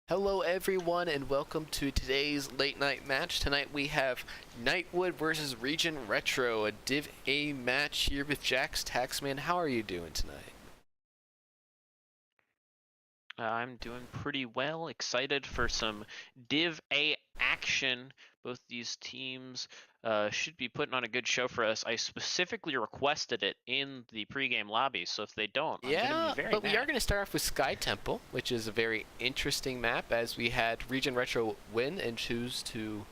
Hello everyone and welcome to today's late night match. Tonight we have Nightwood versus Regen Retro, a Div A match here with Jax Taxman. How are you doing tonight? I'm doing pretty well. Excited for some Div A action. Both these teams should be putting on a good show for us. I specifically requested it in the pregame lobby, so if they don't, I'm going to be Yeah, very but we are mad. going to start off with Sky Temple, which is a very interesting map as we had Regen Retro win and choose to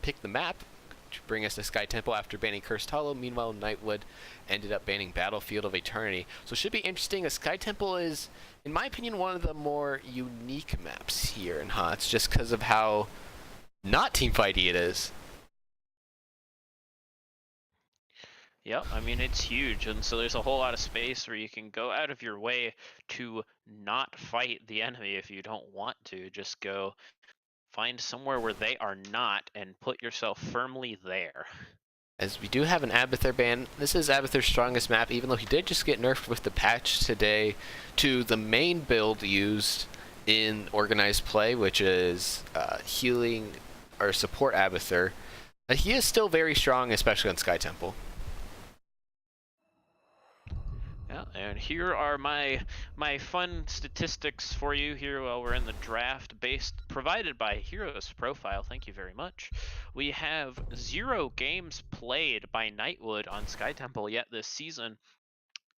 pick the map to bring us to Sky Temple after banning Cursed Hollow. Meanwhile, Nightwood ended up banning Battlefield of Eternity. So it should be interesting as Sky Temple is, in my opinion, one of the more unique maps here in HOTS just because of how not teamfighty it is. Yep, I mean, it's huge, and so there's a whole lot of space where you can go out of your way to not fight the enemy if you don't want to. Just go find somewhere where they are not and put yourself firmly there. As we do have an Abathur ban. This is Abathur's strongest map, even though he did just get nerfed with the patch today to the main build used in organized play, which is healing or support Abathur. He is still very strong, especially on Sky Temple. Yeah, and here are my fun statistics for you here while we're in the draft, provided by Heroes Profile. Thank you very much. We have 0 games played by Nightwood on Sky Temple yet this season.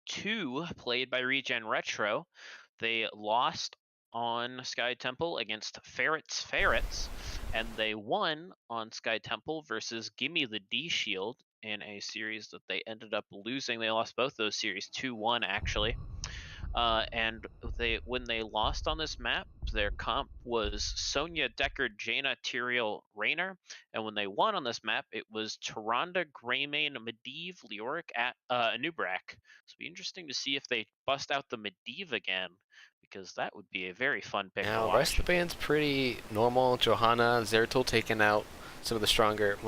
2 played by Regen Retro. They lost on Sky Temple against Ferrets, and they won on Sky Temple versus Gimme the D Shield in a series that they ended up losing. They lost both those series 2-1 actually. And when they lost on this map, their comp was Sonya, Deckard, Jaina, Tyrael, Raynor. And when they won on this map, it was Tyrande, Greymane, Medivh, Leoric, Anub'arak. So it'll be interesting to see if they bust out the Medivh again, because that would be a very fun pick to Now, rest of watch. the band's pretty normal. Johanna, Zeratul taking out one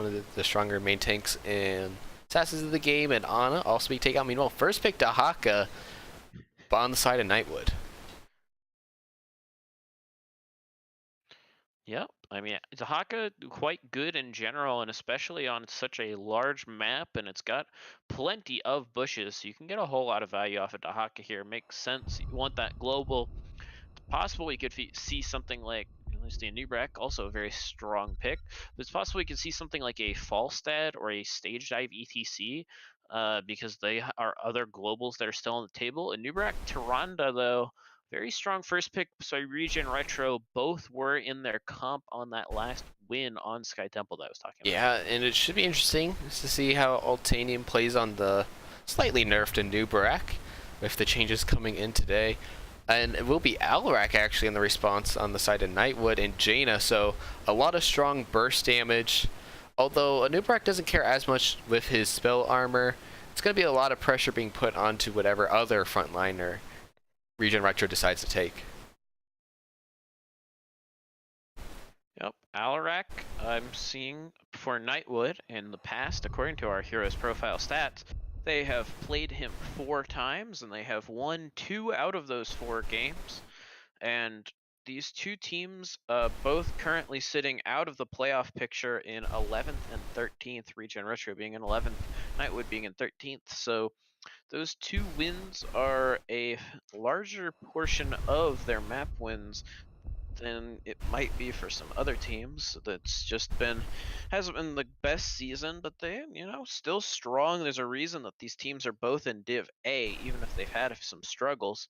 of the stronger main tanks in Assassins of the game, and Ana also be taken out. Meanwhile, first pick Dahaka on the side of Nightwood. Yep. I mean, Zahaka quite good in general, and especially on such a large map, and it's got plenty of bushes, so you can get a whole lot of value off of Dahaka here. Makes sense. You want that global. It's possible we could see something like, at least the Anub'arak, also a very strong pick, but it's possible we could see something like a Falstad or a Stage Dive ETC, because they are other globals that are still on the table. Anub'arak, Tyrande, though, very strong first pick. So Regen Retro both were in their comp on that last win on Sky Temple that I was talking about. Yeah, and it should be interesting just to see how Altanium plays on the slightly nerfed Anub'arak with the changes coming in today. And it will be Alarak actually in the response on the side of Nightwood and Jaina, so a lot of strong burst damage. Although Anub'arak doesn't care as much with his spell armor, it's going to be a lot of pressure being put onto whatever other frontliner Regen Retro decides to take. Yep, Alarak, I'm seeing for Nightwood in the past, according to our Heroes Profile stats, they have played him 4 times, and they have won 2 out of those 4 games. And these two teams, both currently sitting out of the playoff picture in 11th and 13th, Regen Retro being in 11th, Nightwood being in 13th. So those 2 wins are a larger portion of their map wins than it might be for some other teams. That's just hasn't been the best season, but they, still strong. There's a reason that these teams are both in Div A, even if they've had some struggles.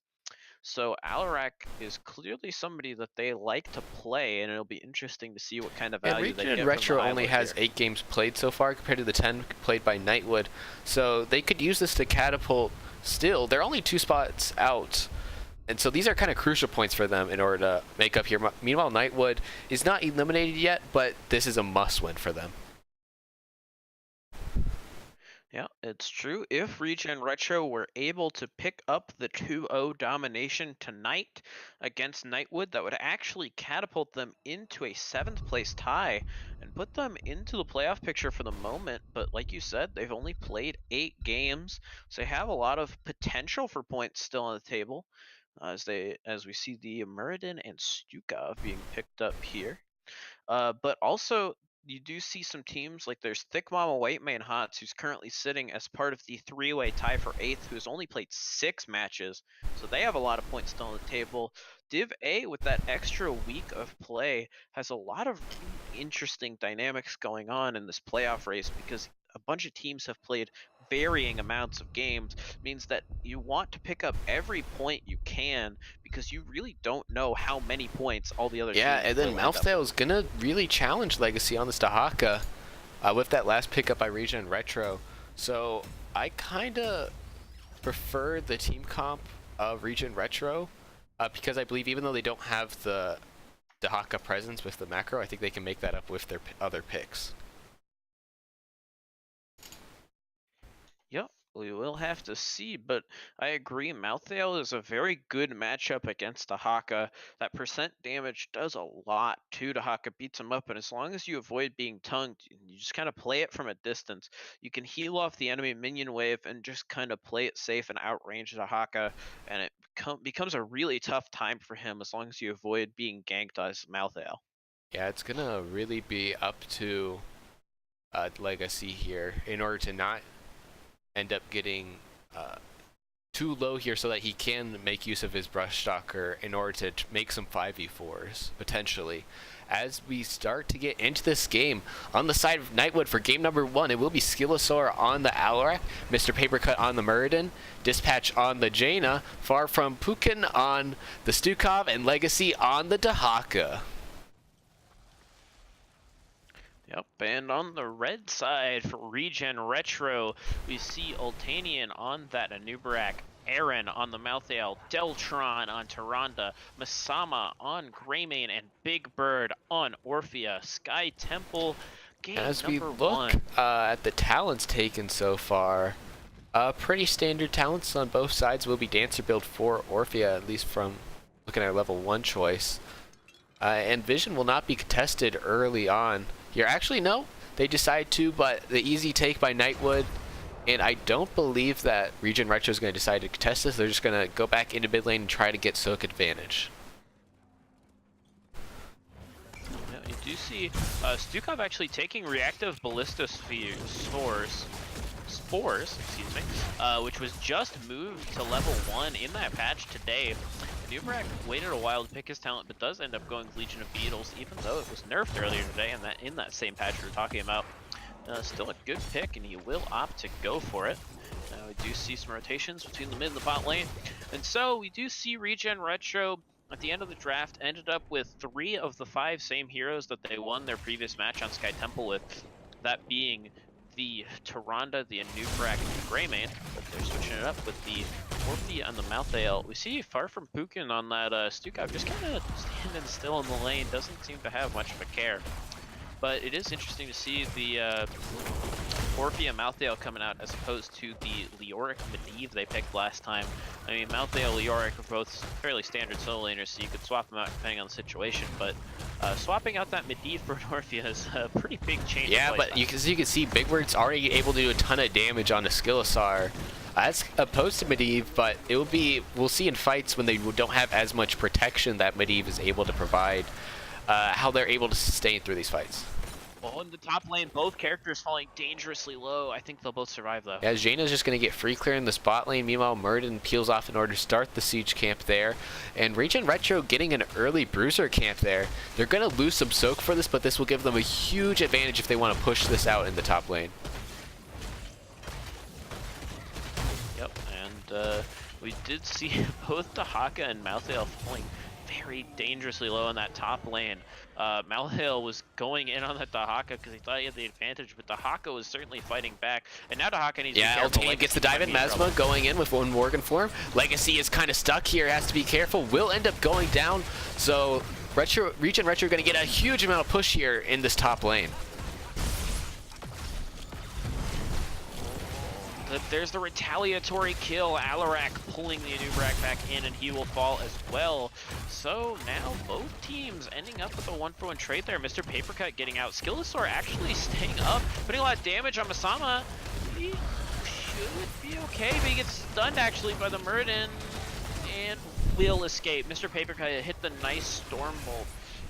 So Alarak is clearly somebody that they like to play, and it'll be interesting to see what kind of And value they Regen get from the Retro high only look has here. 8 games played so far compared to the 10 played by Nightwood, so they could use this to catapult still. They're only 2 spots out, and so these are kind of crucial points for them in order to make up here. Meanwhile, Nightwood is not eliminated yet, but this is a must-win for them. Yeah, it's true. If Regen Retro were able to pick up the 2-0 domination tonight against Nightwood, that would actually catapult them into a 7th place tie and put them into the playoff picture for the moment. But like you said, they've only played 8 games, so they have a lot of potential for points still on the table. as we see the Muradin and Stukov being picked up here. But also, you do see some teams like there's Thick Mama White Main Hots, who's currently sitting as part of the three-way tie for 8th, who has only played 6 matches, so they have a lot of points still on the table. Div A, with that extra week of play, has a lot of really interesting dynamics going on in this playoff race because a bunch of teams have played varying amounts of games. Means that you want to pick up every point you can because you really don't know how many points all the other Yeah, teams and then will end up with. Malthael's gonna really challenge Legacy on this Dahaka with that last pickup by Regen Retro. So I kinda prefer the team comp of Regen Retro because I believe even though they don't have the Dahaka presence with the macro, I think they can make that up with their other picks. Yep, we will have to see, but I agree. Malthael is a very good matchup against Dahaka. That percent damage does a lot to Dahaka, beats him up, and as long as you avoid being tongued, you just kind of play it from a distance. You can heal off the enemy minion wave and just kind of play it safe and outrange Dahaka, and it becomes a really tough time for him as long as you avoid being ganked as Malthael. Yeah, it's gonna really be up to Legacy here in order to not end up getting too low here so that he can make use of his brush stalker in order to make some 5v4s potentially. As we start to get into this game, on the side of Nightwood for game number 1, it will be Skillosaur on the Alarak, Mr. Papercut on the Muradin, Dispatch on the Jaina, Far From Pukin on the Stukov, and Legacy on the Dahaka. Yep, and on the red side for Regen Retro, we see Ultanian on that Anubarak, Aaron on the Malthael, Deltron on Tyrande, Masama on Greymane, and Big Bird on Orphea. Sky Temple, game As we number look 1. at the talents taken so far, pretty standard talents on both sides will be Dancer build for Orphea, at least from looking at level 1 choice. And Vision will not be contested early on. Here, actually, no, they decide to, but the easy take by Nightwood, and I don't believe that Regen Retro is going to decide to contest this. They're just going to go back into mid lane and try to get Soak advantage. Yeah, you do see Stukov actually taking reactive ballista spores, excuse me, which was just moved to level 1 in that patch today. Nubarak waited a while to pick his talent, but does end up going with Legion of Beetles, even though it was nerfed earlier today, and that in that same patch we were talking about. Still a good pick, and he will opt to go for it. We do see some rotations between the mid and the bot lane, and so we do see Regen Retro at the end of the draft ended up with 3 of the 5 same heroes that they won their previous match on Sky Temple with, that being the Tyrande, the Anubarak, and the Greymane, but they're switching it up with the Orphea and the Malthael. We see Far From Pukin on that Stukov just kind of standing still in the lane, doesn't seem to have much of a care. But it is interesting to see the Orphea Malthael coming out as opposed to the Leoric Medivh they picked last time. I mean, Malthael, Leoric are both fairly standard solo laners, so you could swap them out depending on the situation, but swapping out that Medivh for an Orphea is a pretty big change. Yeah, but you can see Big Bird's already able to do a ton of damage on the Skillosaur as opposed to Medivh, but we'll see in fights when they don't have as much protection that Medivh is able to provide, how they're able to sustain through these fights. Well, in the top lane, both characters falling dangerously low. I think they'll both survive, though. Yeah, Jaina's just going to get free clear in the spot lane. Meanwhile, Muradin peels off in order to start the siege camp there. And Regen Retro getting an early bruiser camp there. They're going to lose some soak for this, but this will give them a huge advantage if they want to push this out in the top lane. Yep, and we did see both Dahaka and Malthael falling very dangerously low in that top lane. Malthael was going in on that Dahaka because he thought he had the advantage, but Dahaka was certainly fighting back. And now Dahaka needs to be careful. Ultanian gets the dive in. Mesma going in with one Morgan form. Legacy is kind of stuck here, has to be careful. Will end up going down. So Regen Retro going to get a huge amount of push here in this top lane. There's the retaliatory kill. Alarak pulling the Anubarak back in, and he will fall as well. So now both teams ending up with a 1-for-1 trade there. Mr. Papercut getting out. Skillosaur actually staying up, putting a lot of damage on Masama. He should be okay, but he gets stunned actually by the Muradin. And will escape. Mr. Papercut hit the nice Storm Bolt,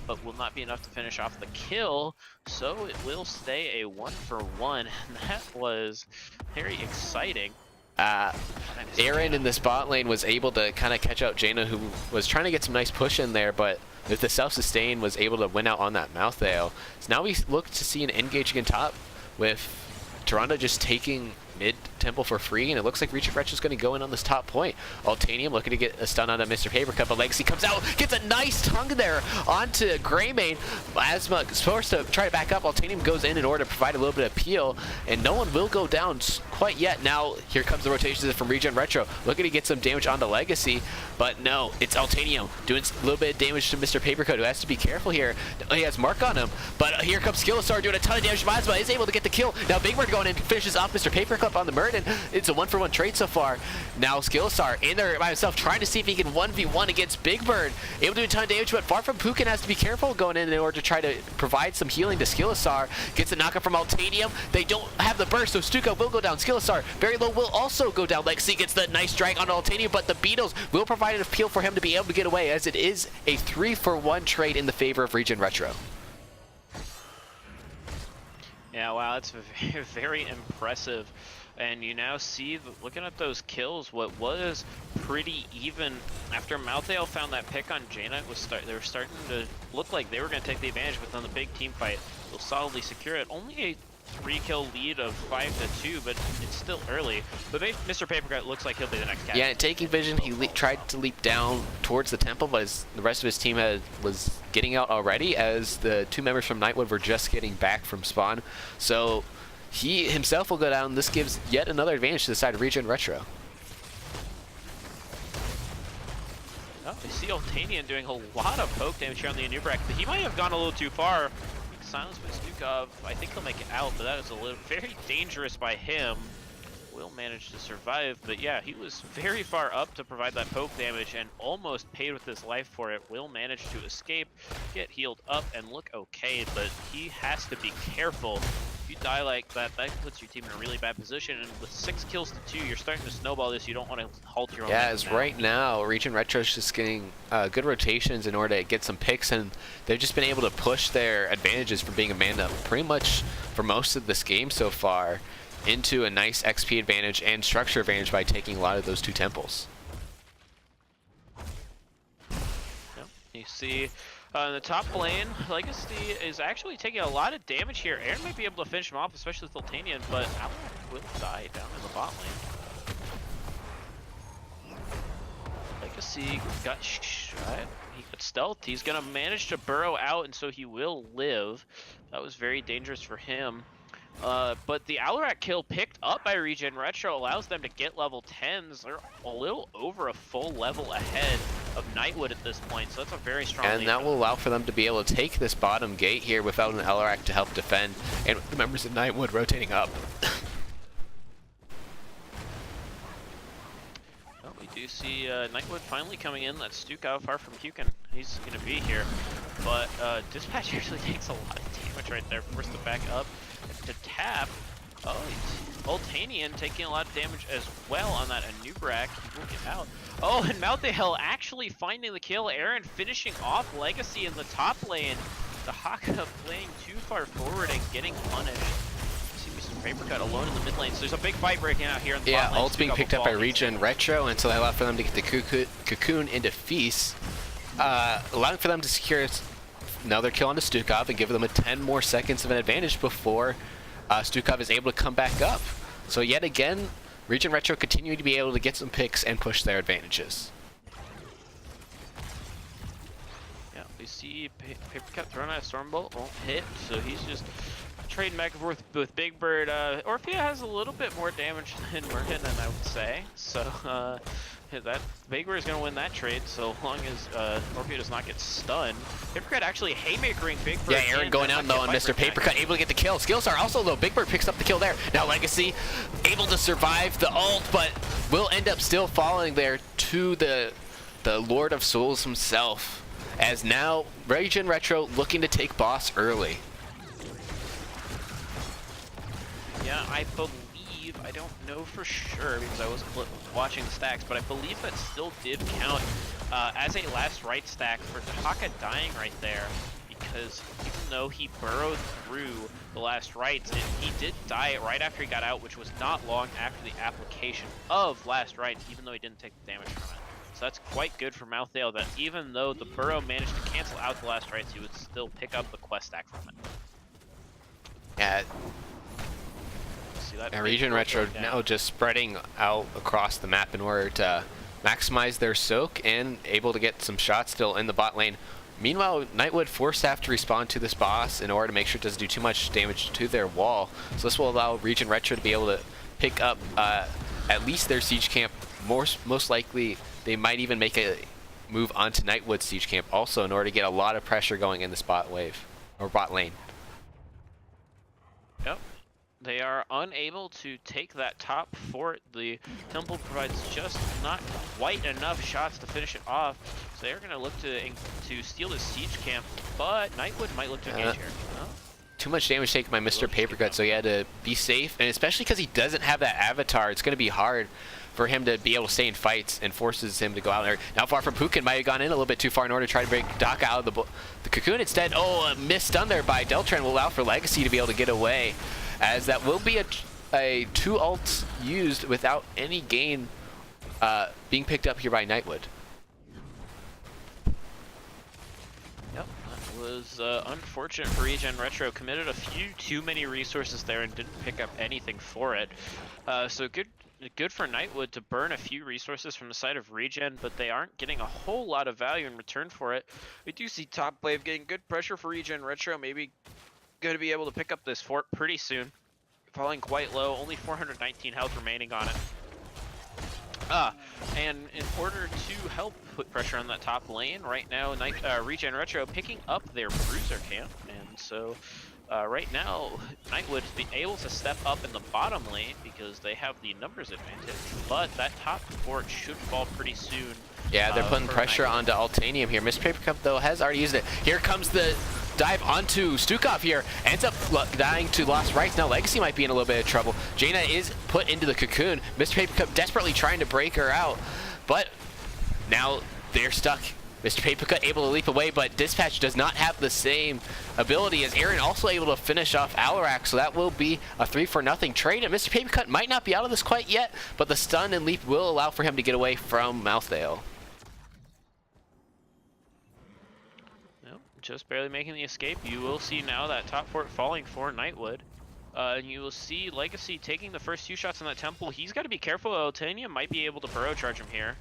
but will not be enough to finish off the kill, so it will stay a 1-for-1. That was very exciting. Aaron in the spot lane was able to kind of catch out Jaina, who was trying to get some nice push in there, but with the self-sustain was able to win out on that mouth ale. So now we look to see an engage again top with Tyrande just taking mid temple for free, and it looks like Regen Retro is going to go in on this top point. Altanium looking to get a stun on a Mr. Papercut, but Legacy comes out, gets a nice tongue there onto Greymane. Asma is forced to try to back up. Altanium goes in order to provide a little bit of peel, and no one will go down quite yet. Now here comes the rotations from Regen Retro, looking to get some damage onto Legacy, but no, it's Altanium doing a little bit of damage to Mr. Papercut, who has to be careful here. He has Mark on him, but here comes Skillastar doing a ton of damage. Asma is able to get the kill. Now Big Bird going in, finishes off Mr. Papercut on the Murden. It's a 1-for-1 trade so far. Now Skillastar in there by himself, trying to see if he can 1v1 against Big Bird. Able to do a ton of damage, but far from Pukin has to be careful going in order to try to provide some healing to Skillastar. Gets a knockup from Altanium. They don't have the burst, so Stuka will go down. Skillastar very low, will also go down. Legacy gets the nice drag on Altanium, but the Beatles will provide an appeal for him to be able to get away, as it is a 3-for-1 trade in the favor of Regen Retro. Yeah, wow, that's very impressive. And you now see, looking at those kills, what was pretty even after Malthael found that pick on Jaina, they were starting to look like they were going to take the advantage, but then the big team fight will solidly secure it. Only a 3-kill lead of 5-2, but it's still early. But Mr. Papercut looks like he'll be the next captain. Yeah, taking vision, he tried to leap down towards the temple, but the rest of his team was getting out already, as the 2 members from Nightwood were just getting back from spawn. So he himself will go down. This gives yet another advantage to the side of Regen Retro. Oh, we see Altanian doing a lot of poke damage here on the Anubrak, but he might have gone a little too far. Silenced by Stukov. I think he'll make it out, but that is very dangerous by him. Will manage to survive, but yeah, he was very far up to provide that poke damage and almost paid with his life for it. Will manage to escape, get healed up, and look okay, but he has to be careful. If you die like that, that puts your team in a really bad position, and with 6 kills to 2, you're starting to snowball this. You don't want to halt your own. Yeah, as right now, Regen Retro's just getting good rotations in order to get some picks, and they've just been able to push their advantages from being a man up pretty much for most of this game so far into a nice XP advantage and structure advantage by taking a lot of those 2 temples. Yep. You see in the top lane, Legacy is actually taking a lot of damage here. Aaron might be able to finish him off, especially with Altanian, but Alec will die down in the bot lane. Legacy got shot. He got stealth. He's going to manage to burrow out, and so he will live. That was very dangerous for him. But the Alarak kill picked up by Regen Retro allows them to get level 10s. They're a little over a full level ahead of Nightwood at this point, so that's a very strong lead. And that will allow for them to be able to take this bottom gate here without an Alarak to help defend, and with the members of Nightwood rotating up. Well, we do see Nightwood finally coming in. That's Stukov far from Hukin. He's going to be here. But Dispatch actually takes a lot of damage right there. Forced to back up to tap. Oh, Altanian taking a lot of damage as well on that Anubrak. He will get out. Oh, and Malthael actually finding the kill. Aaron finishing off Legacy in the top lane. The Haka playing too far forward and getting punished. See Mr. Papercut alone in the mid lane. So there's a big fight breaking out here in the bot lane. Ult's being picked up by Regen Retro, and so they allow for them to get the Cocoon into Feast, allowing for them to secure another kill onto Stukov and give them a 10 more seconds of an advantage before Stukov is able to come back up. So yet again, Regen Retro continuing to be able to get some picks and push their advantages. Yeah, we see Papercut throwing out a Stormbolt, won't hit, so he's just trading back and forth with Big Bird. Orphea has a little bit more damage than Merkin, I would say. So that Big Bird is going to win that trade so long as Orphea does not get stunned. Papercut actually haymakering Big Bird. Yeah, Aaron going out though on Mr. Papercut, able to get the kill. Skillstar also though, Big Bird picks up the kill there. Now Legacy able to survive the ult, but will end up still falling there to the Lord of Souls himself. As now Regen Retro looking to take boss early. Yeah, I believe, I don't know for sure because I wasn't watching the stacks, but I believe that still did count as a last right stack for Taka dying right there, because even though he burrowed through the last rights, he did die right after he got out, which was not long after the application of last rights, even though he didn't take the damage from it. So that's quite good for Mouthdale, that even though the burrow managed to cancel out the last rights, he would still pick up the quest stack from it. Yeah. See that? And Regen Retro now just spreading out across the map in order to maximize their soak and able to get some shots still in the bot lane. Meanwhile, Nightwood forced to have to respond to this boss in order to make sure it doesn't do too much damage to their wall. So this will allow Regen Retro to be able to pick up at least their siege camp. Most likely, they might even make a move onto Nightwood's siege camp also in order to get a lot of pressure going in this bot wave or bot lane. Yep. They are unable to take that top fort. The temple provides just not quite enough shots to finish it off. So they're going to look to steal the siege camp, but Nightwood might look to engage here. Oh. Too much damage taken by Mr. Papercut, so he had to be safe. And especially because he doesn't have that avatar, it's going to be hard for him to be able to stay in fights and forces him to go out there. Now far from Pukin might have gone in a little bit too far in order to try to break Doc out of the cocoon. Instead, a missed stun there by Deltran will allow for Legacy to be able to get away, as that will be a 2 ults used without any gain being picked up here by Nightwood. Yep, that was unfortunate for Regen Retro. Committed a few too many resources there and didn't pick up anything for it. So good for Nightwood to burn a few resources from the side of Regen, but they aren't getting a whole lot of value in return for it. We do see top wave getting good pressure for Regen Retro, maybe going to be able to pick up this fort pretty soon. Falling quite low, only 419 health remaining on it. And in order to help put pressure on that top lane, right now Regen Retro picking up their bruiser camp, and so right now Nightwood is able to step up in the bottom lane because they have the numbers advantage, but that top fort should fall pretty soon. Yeah, they're putting pressure onto Altanium here. Mr. Papercup, though, has already used it. Here comes the dive onto Stukov here. Ends up dying to Lost Rights. Now Legacy might be in a little bit of trouble. Jaina is put into the cocoon. Mr. Papercup desperately trying to break her out, but now they're stuck. Mr. Papercut able to leap away, but Dispatch does not have the same ability as Aaron, also able to finish off Alarak, so that will be a 3-for-0 trade. And Mr. Papercut might not be out of this quite yet, but the stun and leap will allow for him to get away from Mouthdale. Nope, just barely making the escape. You will see now that top fort falling for Nightwood. And you will see Legacy taking the first 2 shots on that temple. He's got to be careful. Altania might be able to burrow charge him here.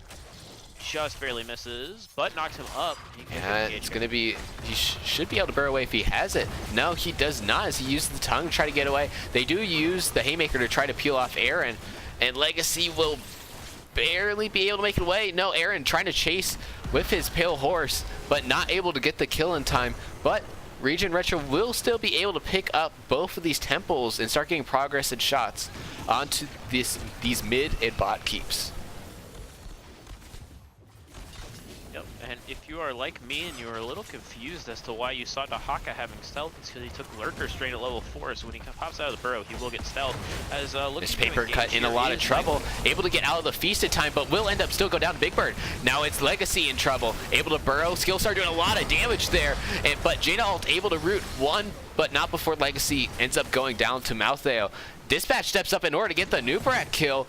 Just barely misses, but knocks him up. Yeah, it's going to be... He should be able to burrow away if he has it. No, he does not, as he uses the tongue to try to get away. They do use the Haymaker to try to peel off Aaron, and Legacy will barely be able to make it away. No, Aaron trying to chase with his Pale Horse, but not able to get the kill in time. But Regen Retro will still be able to pick up both of these temples and start getting progress and shots onto these mid and bot keeps. And if you are like me and you are a little confused as to why you saw Dahaka having stealth, it's because he took Lurker straight at level 4, so when he pops out of the burrow, he will get stealth. As this Papercut in a lot of trouble, able to get out of the feast in time, but will end up still go down to Big Bird. Now it's Legacy in trouble, able to burrow, Skillstar doing a lot of damage there, but Jaina Alt able to root one, but not before Legacy ends up going down to Mouthdale. Dispatch steps up in order to get the Nubarak kill,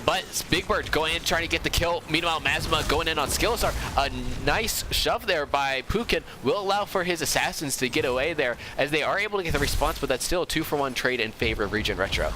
but Big Bird going in trying to get the kill. Meanwhile, Mazma going in on Skillstar. A nice shove there by Pukin will allow for his assassins to get away there, as they are able to get the response, but that's still a 2-for-1 trade in favor of Regen Retro.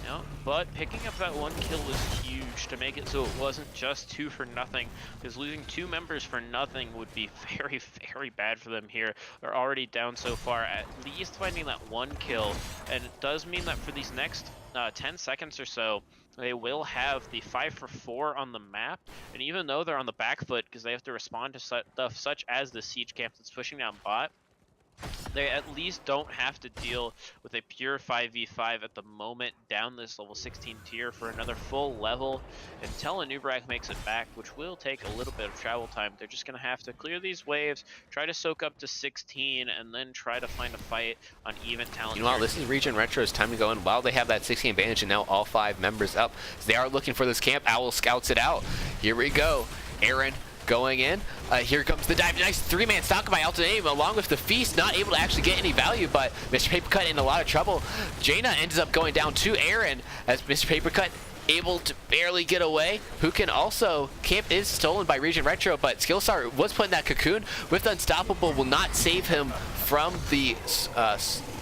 Yeah, but picking up that 1 kill was huge to make it so it wasn't just 2 for nothing, because losing 2 members for nothing would be very, very bad for them here. They're already down so far, at least finding that 1 kill, and it does mean that for these next 10 seconds or so, they will have the 5-for-4 on the map, and even though they're on the back foot because they have to respond to stuff such as the siege camp that's pushing down bot, they at least don't have to deal with a pure 5v5 at the moment down this level 16 tier for another full level until a Nubrak makes it back, which will take a little bit of travel time. They're just going to have to clear these waves, try to soak up to 16, and then try to find a fight on even talent. Meanwhile, this is Regen Retro's time to go in. While they have that 16 advantage, and now all 5 members up. They are looking for this camp. Owl scouts it out. Here we go. Aaron going in. Here comes the dive. Nice 3-man stock by Alternate, along with the Feast, not able to actually get any value, but Mr. Papercut in a lot of trouble. Jaina ends up going down to Aaron as Mr. Papercut able to barely get away. Who can also, camp is stolen by Regen Retro, but Skillstar was put in that cocoon with Unstoppable, will not save him from the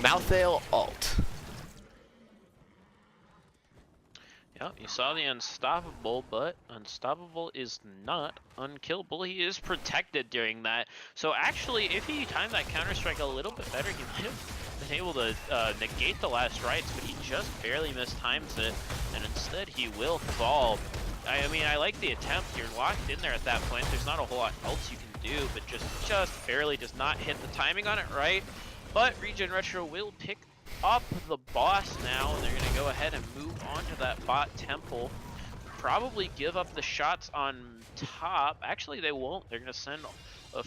Malthael ult. Yeah, you saw the Unstoppable, but Unstoppable is not unkillable. He is protected during that. So actually, if he timed that Counter-Strike a little bit better, he might have been able to negate the last rights, but he just barely mistimes it, and instead he will fall. I mean, I like the attempt. You're locked in there at that point. There's not a whole lot else you can do, but just barely does not hit the timing on it right. But Regen Retro will pick up the boss now, and they're going to go ahead and move on to that bot temple. Probably give up the shots on top. Actually, they won't. They're going to send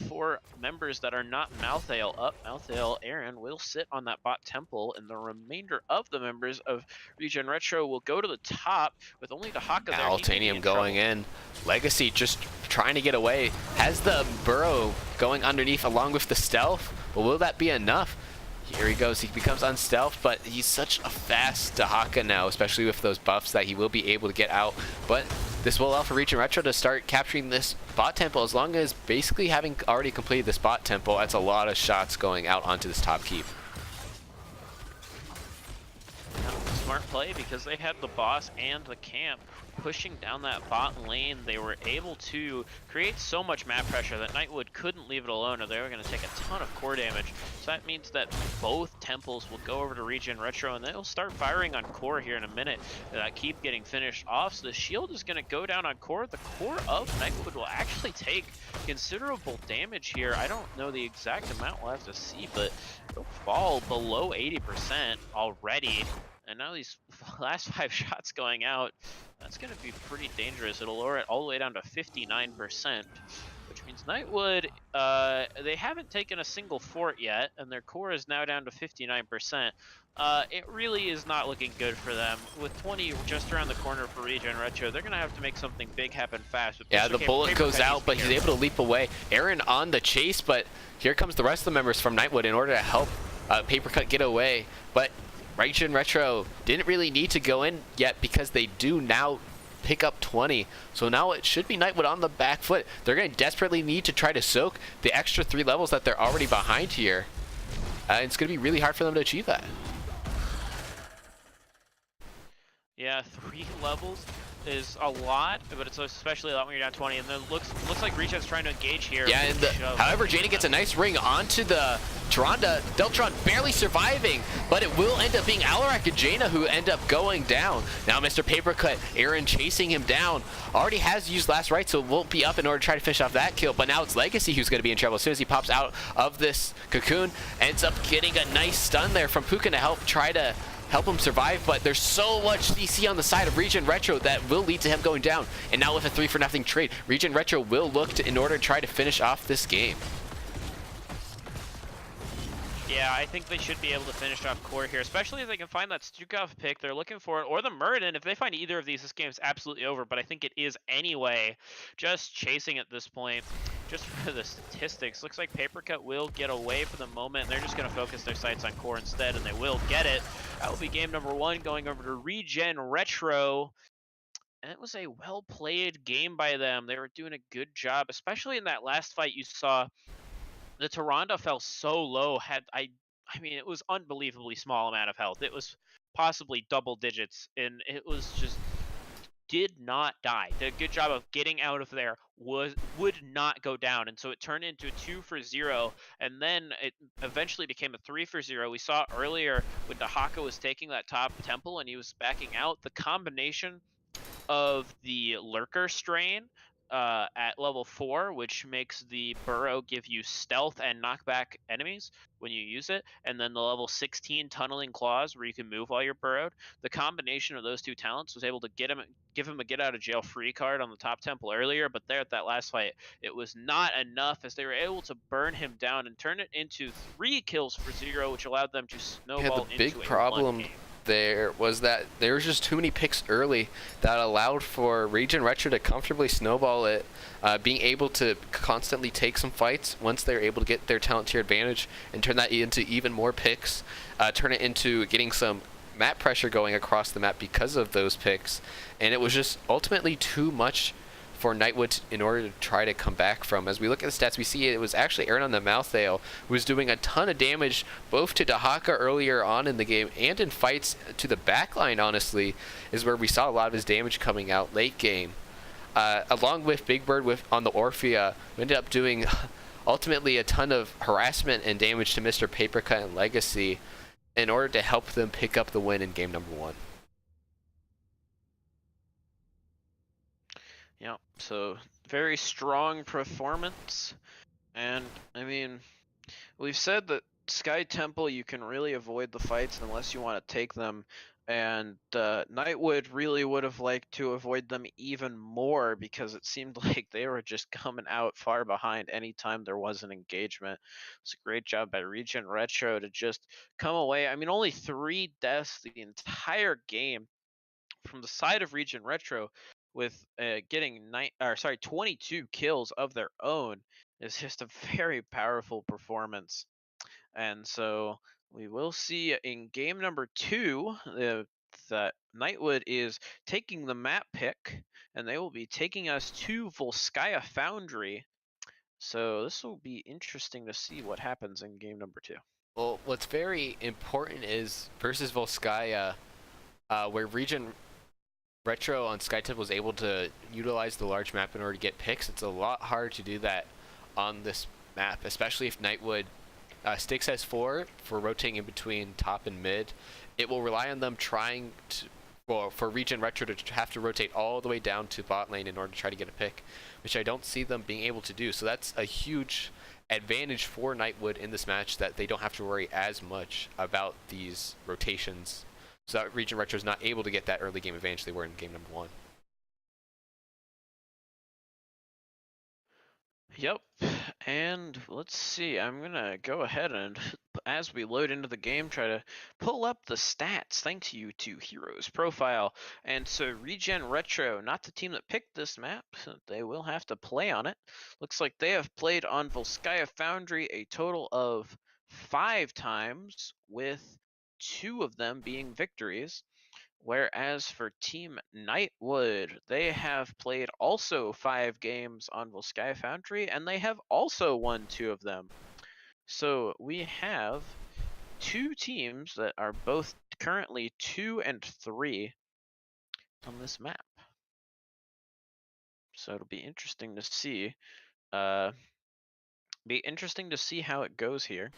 4 members that are not Malthael up. Malthael Aaron will sit on that bot temple, and the remainder of the members of Regen Retro will go to the top with only the Haka there. Altanium going in. Legacy just trying to get away. Has the burrow going underneath along with the stealth. But will that be enough? Here he goes, he becomes unstealthed, but he's such a fast Dahaka now, especially with those buffs, that he will be able to get out. But this will allow for Regen Retro to start capturing this bot temple, as long as basically having already completed this bot temple. That's a lot of shots going out onto this top keep. Smart play, because they had the boss and the camp pushing down that bot lane. They were able to create so much map pressure that Nightwood couldn't leave it alone, or they were going to take a ton of core damage. So that means that both temples will go over to Regen Retro, and they'll start firing on core here in a minute. Keep getting finished off, so the shield is going to go down on core. The core of Nightwood will actually take considerable damage here. I don't know the exact amount, we'll have to see, but it'll fall below 80% already. And now these last 5 shots going out, that's going to be pretty dangerous. It'll lower it all the way down to 59%, which means Nightwood, they haven't taken a single fort yet, and their core is now down to 59%. It really is not looking good for them. With 20 just around the corner for Regen Retro, they're going to have to make something big happen fast. Yeah, the bullet goes out, but he's able to leap away. Aaron on the chase, but here comes the rest of the members from Nightwood in order to help Papercut get away. But Regen Retro didn't really need to go in yet, because they do now pick up 20. So now it should be Nightwood on the back foot. They're going to desperately need to try to soak the extra 3 levels that they're already behind here. It's going to be really hard for them to achieve that. Yeah, 3 levels is a lot, but it's especially a lot when you're down 20. And then looks like Regen's trying to engage here. Yeah, and however, Jaina gets a nice ring onto the Tyrande. Deltron barely surviving, but it will end up being Alarak and Jaina who end up going down. Now Mr. Papercut, Aaron chasing him down. Already has used last right, so won't be up in order to try to finish off that kill. But now it's Legacy who's going to be in trouble. As soon as he pops out of this cocoon, ends up getting a nice stun there from Puka to help him survive, but there's so much CC on the side of Regen Retro that will lead to him going down. And now with a 3-for-0 trade, Regen Retro will look to, in order to try to finish off this game. Yeah, I think they should be able to finish off core here, especially if they can find that Stukov pick. They're looking for it, or the Muradin. If they find either of these, this game's absolutely over, but I think it is anyway. Just chasing at this point, just for the statistics. Looks like Papercut will get away for the moment. They're just going to focus their sights on core instead, and they will get it. That will be game number 1, going over to Regen Retro. And it was a well-played game by them. They were doing a good job, especially in that last fight you saw. The Tyrande fell so low, I mean, it was unbelievably small amount of health. It was possibly double digits, and it was just did not die. Did a good job of getting out of there, would not go down, and so it turned into a 2-for-0, and then it eventually became a 3-for-0. We saw earlier when Dahaka was taking that top temple and he was backing out, the combination of the lurker strain at level 4, which makes the burrow give you stealth and knockback enemies when you use it, and then the level 16 tunneling claws where you can move while you're burrowed. The combination of those two talents was able to give him a get out of jail free card on the top temple earlier, but there at that last fight, it was not enough as they were able to burn him down and turn it into 3 kills for 0, which allowed them to Yeah, the snowball big into a 1 problem game. there was that there was just too many picks early that allowed for Regen Retro to comfortably snowball it, being able to constantly take some fights once they're able to get their talent tier advantage and turn that into even more picks, turn it into getting some map pressure going across the map because of those picks, and it was just ultimately too much for Nightwood in order to try to come back from. As we look at the stats, we see it was actually Aaron on the Malthael who was doing a ton of damage both to Dahaka earlier on in the game and in fights to the backline, honestly, is where we saw a lot of his damage coming out late game. Along with Big Bird on the Orphea, we ended up doing ultimately a ton of harassment and damage to Mr. Papercut and Legacy in order to help them pick up the win in game number 1. Yeah, so very strong performance. And I mean, we've said that Sky Temple, you can really avoid the fights unless you want to take them. And Nightwood really would have liked to avoid them even more because it seemed like they were just coming out far behind anytime there was an engagement. It's a great job by Regen Retro to just come away. I mean, only 3 deaths the entire game from the side of Regen Retro, with getting 22 kills of their own, is just a very powerful performance. And so we will see in game number 2 that Nightwood is taking the map pick, and they will be taking us to Volskaya Foundry. So this will be interesting to see what happens in game number 2. Well, what's very important is versus Volskaya, where Regen Retro on SkyTip was able to utilize the large map in order to get picks. It's a lot harder to do that on this map, especially if Nightwood sticks as 4 for rotating in between top and mid. It will rely on them trying to, well, for Regen Retro to have to rotate all the way down to bot lane in order to try to get a pick, which I don't see them being able to do. So that's a huge advantage for Nightwood in this match, that they don't have to worry as much about these rotations. So that Regen Retro is not able to get that early game advantage they were in game number 1. Yep. And let's see, I'm gonna go ahead and, as we load into the game, try to pull up the stats thanks you to Heroes Profile. And so Regen Retro, not the team that picked this map, so they will have to play on it. Looks like they have played on Volskaya Foundry a total of 5 times, with 2 of them being victories. Whereas for Team Nightwood, they have played also 5 games on Volskaya Foundry, and they have also won 2 of them. So we have 2 teams that are both currently 2 and 3 on this map. So it'll be interesting to see. Be interesting to see how it goes here.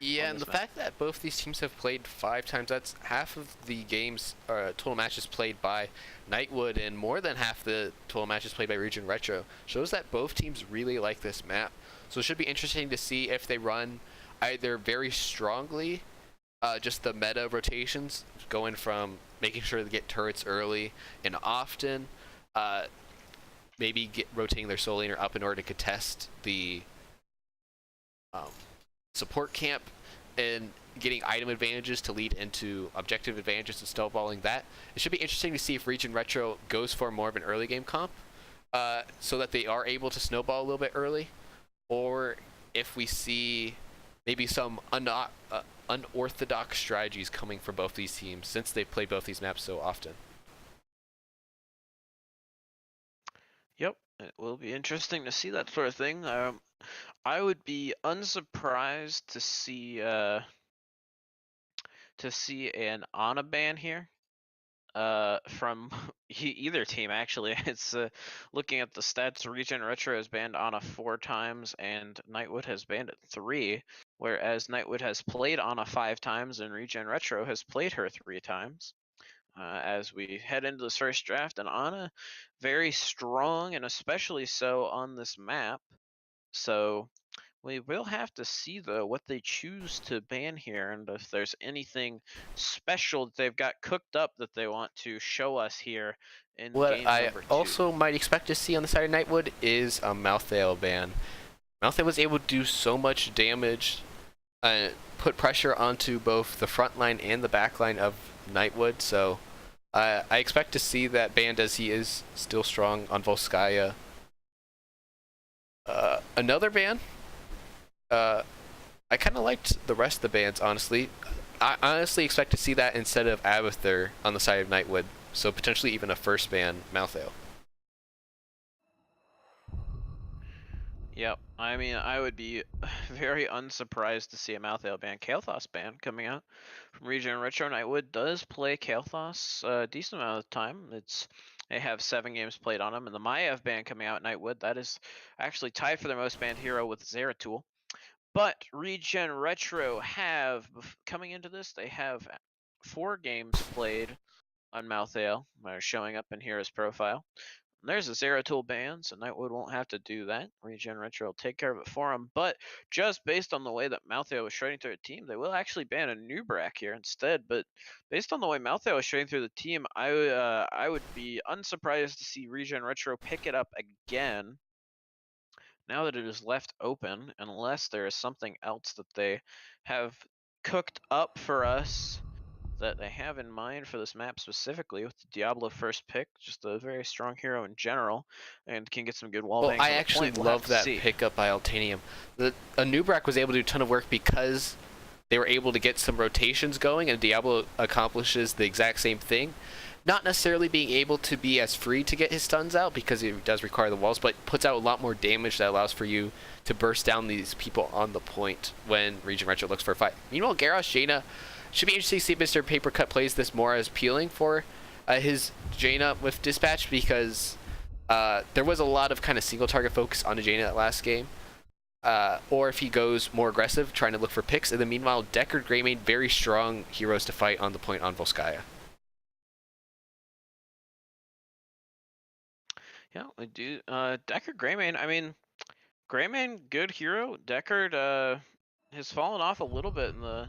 Yeah, and the fact that both these teams have played 5 times, that's half of the games, total matches played by Nightwood, and more than half the total matches played by Regen Retro, shows that both teams really like this map. So it should be interesting to see if they run either very strongly, just the meta rotations, going from making sure to get turrets early and often, maybe rotating their soul laner up in order to contest the support camp and getting item advantages to lead into objective advantages and snowballing that. It should be interesting to see if Regen Retro goes for more of an early game comp, so that they are able to snowball a little bit early, or if we see maybe some unorthodox strategies coming from both these teams since they've played both these maps so often. Yep, it will be interesting to see that sort of thing. I would be unsurprised to see an Ana ban here from either team. Actually, it's looking at the stats, Regen Retro has banned Ana 4 times and Nightwood has banned it 3, whereas Nightwood has played Ana 5 times and Regen Retro has played her 3 times. as we head into this first draft. And Ana, very strong, and especially so on this map. So we will have to see, though, what they choose to ban here, and if there's anything special that they've got cooked up that they want to show us here in What game I number 2. also might expect to see on the side of Nightwood is a Malthael ban. Malthael was able to do so much damage, put pressure onto both the front line and the back line of Nightwood, so I expect to see that banned, as he is still strong on Volskaya. Another ban? I kind of liked the rest of the bans, honestly. I honestly expect to see that instead of Abathur on the side of Nightwood, so potentially even a first ban, Malthael. Yep, I mean, I would be very unsurprised to see a Malthael ban. Kael'thas ban coming out from Regen Retro. Nightwood does play Kael'thas a decent amount of the time. They have 7 games played on him, and the Maiev ban coming out Nightwood, that is actually tied for their most banned hero with Zeratul. But Regen Retro have, coming into this, they have 4 games played on Malthael, showing up in Hero's profile. And there's a Zeratul ban, so Nightwood won't have to do that. Regen Retro will take care of it for him. But just based on the way that Malthael was shredding through the team, they will actually ban a Nubrak here instead. But based on the way Malthael was shredding through the team, I would be unsurprised to see Regen Retro pick it up again now that it is left open, unless there is something else that they have cooked up for us that they have in mind for this map specifically, with the Diablo first pick, just a very strong hero in general, and can get some good wall Well, bangs I on the actually point. We'll have love to that see. pickup by Altanium. A Nubrak was able to do a ton of work because they were able to get some rotations going, and Diablo accomplishes the exact same thing. Not necessarily being able to be as free to get his stuns out because it does require the walls, but puts out a lot more damage that allows for you to burst down these people on the point when Regen Retro looks for a fight. Meanwhile, Garrosh Jaina, should be interesting to see if Mr. Papercut plays this more as appealing for his Jaina with Dispatch, because there was a lot of kind of single target focus on Jaina that last game. Or if he goes more aggressive, trying to look for picks. And then meanwhile, Deckard Greymane, very strong heroes to fight on the point on Volskaya. Yeah, I do. Deckard Greymane, I mean, Greymane, good hero. Deckard has fallen off a little bit in the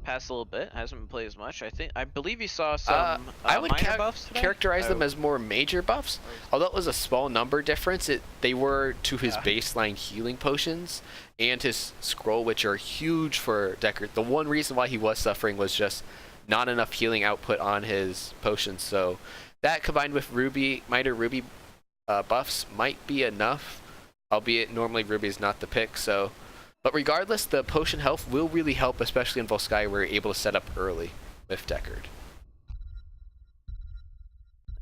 past little bit. Hasn't been played as much. I believe he saw some I would minor buffs today. characterize them as more major buffs. Although it was a small number difference, they were to his baseline healing potions and his scroll, which are huge for Deckard. The one reason why he was suffering was just not enough healing output on his potions. So that combined with minor Ruby buffs might be enough, albeit normally Ruby is not the pick. So, but regardless, the potion health will really help, especially in Volskaya, where you're able to set up early with Deckard.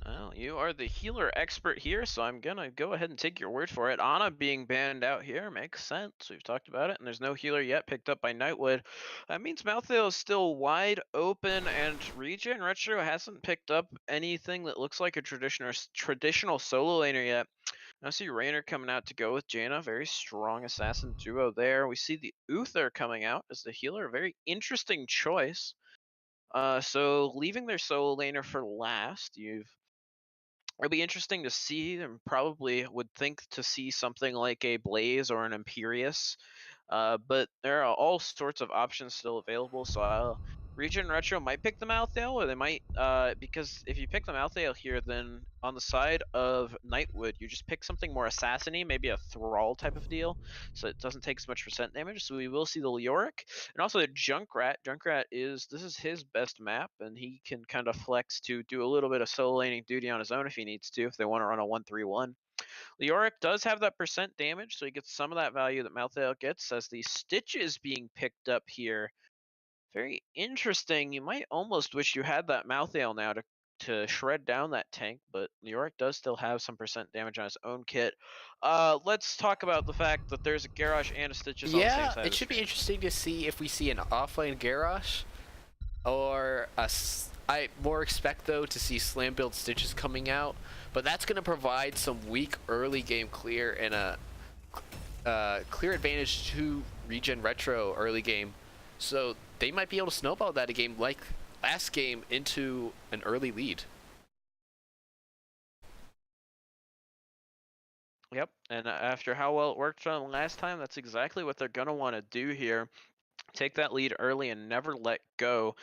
Well, you are the healer expert here, so I'm gonna go ahead and take your word for it. Ana being banned out here makes sense. We've talked about it, and there's no healer yet picked up by Nightwood. That means Malthael is still wide open, and Regen Retro hasn't picked up anything that looks like a traditional solo laner yet. I see Raynor coming out to go with Jaina, very strong assassin duo there. We see the Uther coming out as the healer, a very interesting choice. So leaving their solo laner for last, it'll be interesting to see, and probably would think to see something like a Blaze or an Imperius. But there are all sorts of options still available, so Regen Retro might pick the Malthael, or they might, because if you pick the Malthael here, then on the side of Nightwood, you just pick something more assassiny, maybe a Thrall type of deal, so it doesn't take as much percent damage. So we will see the Leoric, and also the Junkrat. Junkrat this is his best map, and he can kind of flex to do a little bit of solo laning duty on his own if he needs to, if they want to run a 1-3-1. Leoric does have that percent damage, so he gets some of that value that Malthael gets, as the Stitches being picked up here. Very interesting. You might almost wish you had that Malthael now to shred down that tank, but Leoric does still have some percent damage on his own kit. Let's talk about the fact that there's a Garrosh and a Stitches on the same Yeah, side of it the should be screen. interesting to see if we see an offlane Garrosh, or I more expect though to see slam build Stitches coming out, but that's going to provide some weak early game clear and a clear advantage to Regen Retro early game, so they might be able to snowball that a game like last game into an early lead. Yep, and after how well it worked for them last time, that's exactly what they're going to want to do here. Take that lead early and never let go.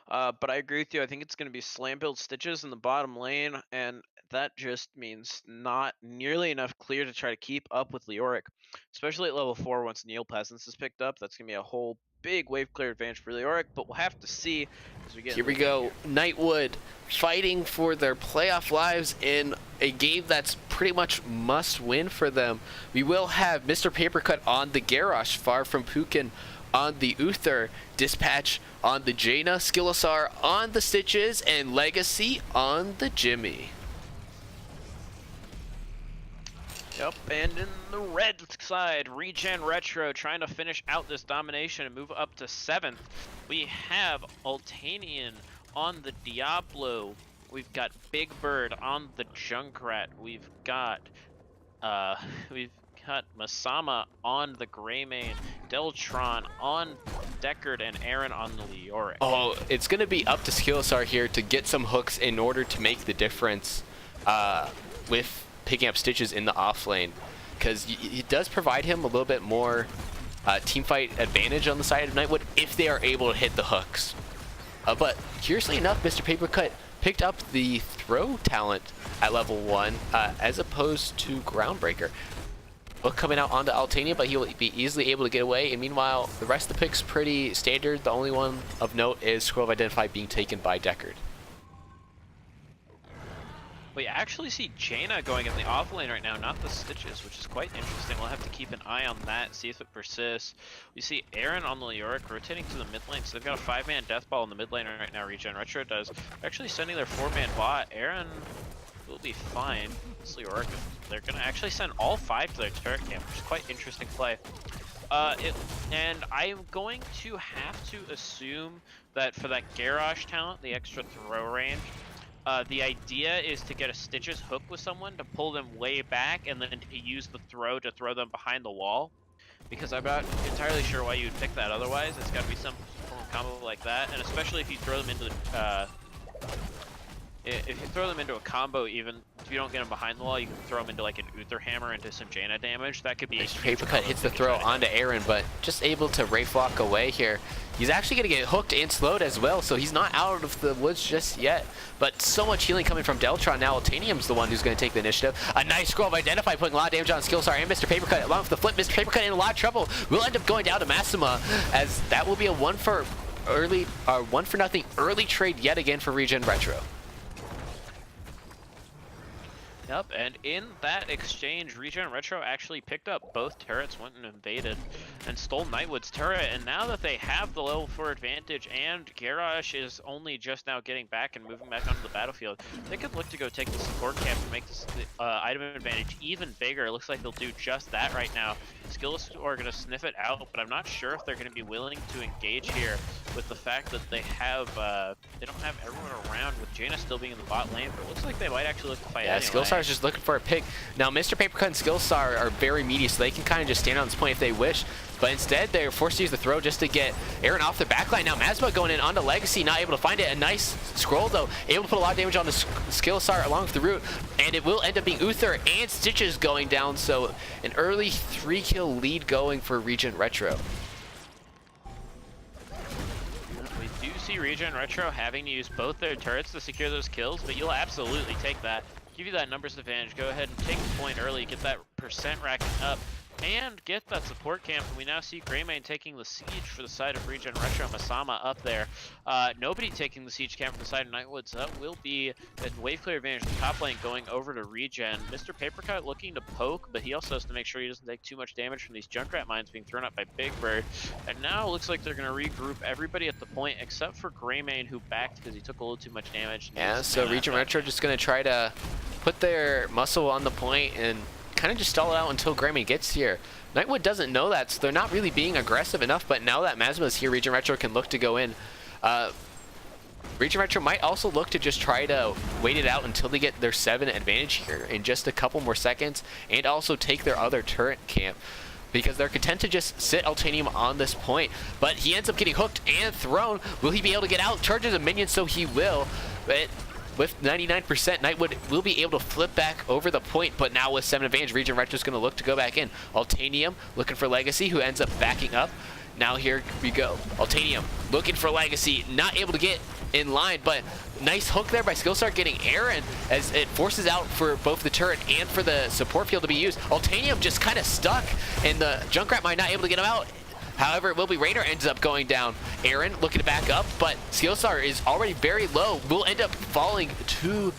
But I agree with you. I think it's going to be slam build stitches in the bottom lane, and that just means not nearly enough clear to try to keep up with Leoric, especially at level 4 once Neil Peasants is picked up. That's going to be a whole big wave clear advantage for Leoric, but we'll have to see as we get Here into we the game go. here. Nightwood fighting for their playoff lives in a game that's pretty much must win for them. We will have Mr. Papercut on the Garrosh, Far from Pukin on the Uther, Dispatch on the Jaina, Skillasar on the Stitches, and Legacy on the Jimmy. Yep, and in the red side, Regen Retro trying to finish out this domination and move up to 7th. We have Altanian on the Diablo. We've got Big Bird on the Junkrat. We've got Masama on the Greymane, Deltron on Deckard, and Aaron on the Leoric. Oh, it's going to be up to Skillasar here to get some hooks in order to make the difference with picking up Stitches in the off lane, because it does provide him a little bit more team fight advantage on the side of Nightwood if they are able to hit the hooks. But curiously enough, Mr. Papercut picked up the throw talent at level 1 as opposed to Groundbreaker. Hook coming out onto Altania, but he will be easily able to get away. And meanwhile, the rest of the picks pretty standard. The only one of note is Scroll of Identify being taken by Deckard. We actually see Jaina going in the off lane right now, not the Stitches, which is quite interesting. We'll have to keep an eye on that, see if it persists. We see Aaron on the Leoric rotating to the mid lane, so they've got a 5-man death ball in the mid lane right now. Regen Retro does. Actually sending their 4-man bot. Aaron will be fine. This Leoric, they're going to actually send all 5 to their turret camp, which is quite interesting play. And I'm going to have to assume that for that Garrosh talent, the extra throw range, the idea is to get a Stitches hook with someone to pull them way back and then to use the throw to throw them behind the wall. Because I'm not entirely sure why you'd pick that otherwise. It's got to be some form of combo like that, and especially if you throw them into the if you throw them into a combo, even if you don't get them behind the wall, you can throw them into like an Uther Hammer into some Jaina damage. That could be a huge Papercut hits the throw onto Aaron, but just able to Wraith Lock away here. He's actually going to get hooked and slowed as well, so he's not out of the woods just yet. But so much healing coming from Deltron. Now Altanium's the one who's going to take the initiative. A nice Scroll of Identify, putting a lot of damage on Skillsar and Mr. Papercut. Along with the flip, Mr. Papercut in a lot of trouble. Will end up going down to Massima, as that will be a one for nothing early trade yet again for Regen Retro. Yep, and in that exchange, Regen Retro actually picked up both turrets, went and invaded, and stole Nightwood's turret. And now that they have the level 4 advantage, and Garrosh is only just now getting back and moving back onto the battlefield, they could look to go take the support camp and make this item advantage even bigger. It looks like they'll do just that right now. Skills are going to sniff it out, but I'm not sure if they're going to be willing to engage here with the fact that they have they don't have everyone around, with Jaina still being in the bot lane. But it looks like they might actually look to fight anyway. Skillsar is just looking for a pick. Now, Mr. Papercut and Skillsar are very meaty, so they can kind of just stand on this point if they wish. But instead, they're forced to use the throw just to get Aaron off the backline. Now, Mazma going in onto Legacy, not able to find it. A nice scroll, though, able to put a lot of damage on the Skillsar along with the root. And it will end up being Uther and Stitches going down. So, an early 3-kill lead going for Regen Retro. We do see Regen Retro having to use both their turrets to secure those kills, but you'll absolutely take that. Give you that numbers advantage. Go ahead and take the point early, get that percent racking up, and get that support camp. And we now see Greymane taking the siege for the side of Regen Retro. Masama up there. Nobody taking the siege camp from the side of Nightwood, so that will be a wave clear advantage in the top lane going over to Regen. Mr. Papercut looking to poke, but he also has to make sure he doesn't take too much damage from these Junkrat mines being thrown up by Big Bird. And now it looks like they're going to regroup everybody at the point except for Greymane, who backed because he took a little too much damage. Yeah, so Regen Retro just going to try to put their muscle on the point and kind of just stall it out until Greymane gets here. Nightwood doesn't know that, so they're not really being aggressive enough, but now that Mazma is here, Regen Retro can look to go in. Regen Retro might also look to just try to wait it out until they get their 7 advantage here in just a couple more seconds, and also take their other turret camp. because they're content to just sit Altanium on this point. But he ends up getting hooked and thrown. Will he be able to get out? Charges a minion, so he will. But with 99%, Nightwood will be able to flip back over the point, but now with 7 advantage, Regen Retro is going to look to go back in. Altanium looking for Legacy, who ends up backing up. Now here we go. Altanium looking for Legacy, not able to get in line, but nice hook there by Skillstar getting Aaron as it forces out for both the turret and for the support field to be used. Altanium just kind of stuck, and the Junkrat might not able to get him out. However, it will be Raynor ends up going down. Aaron looking to back up, but Skillstar is already very low. Will end up falling to,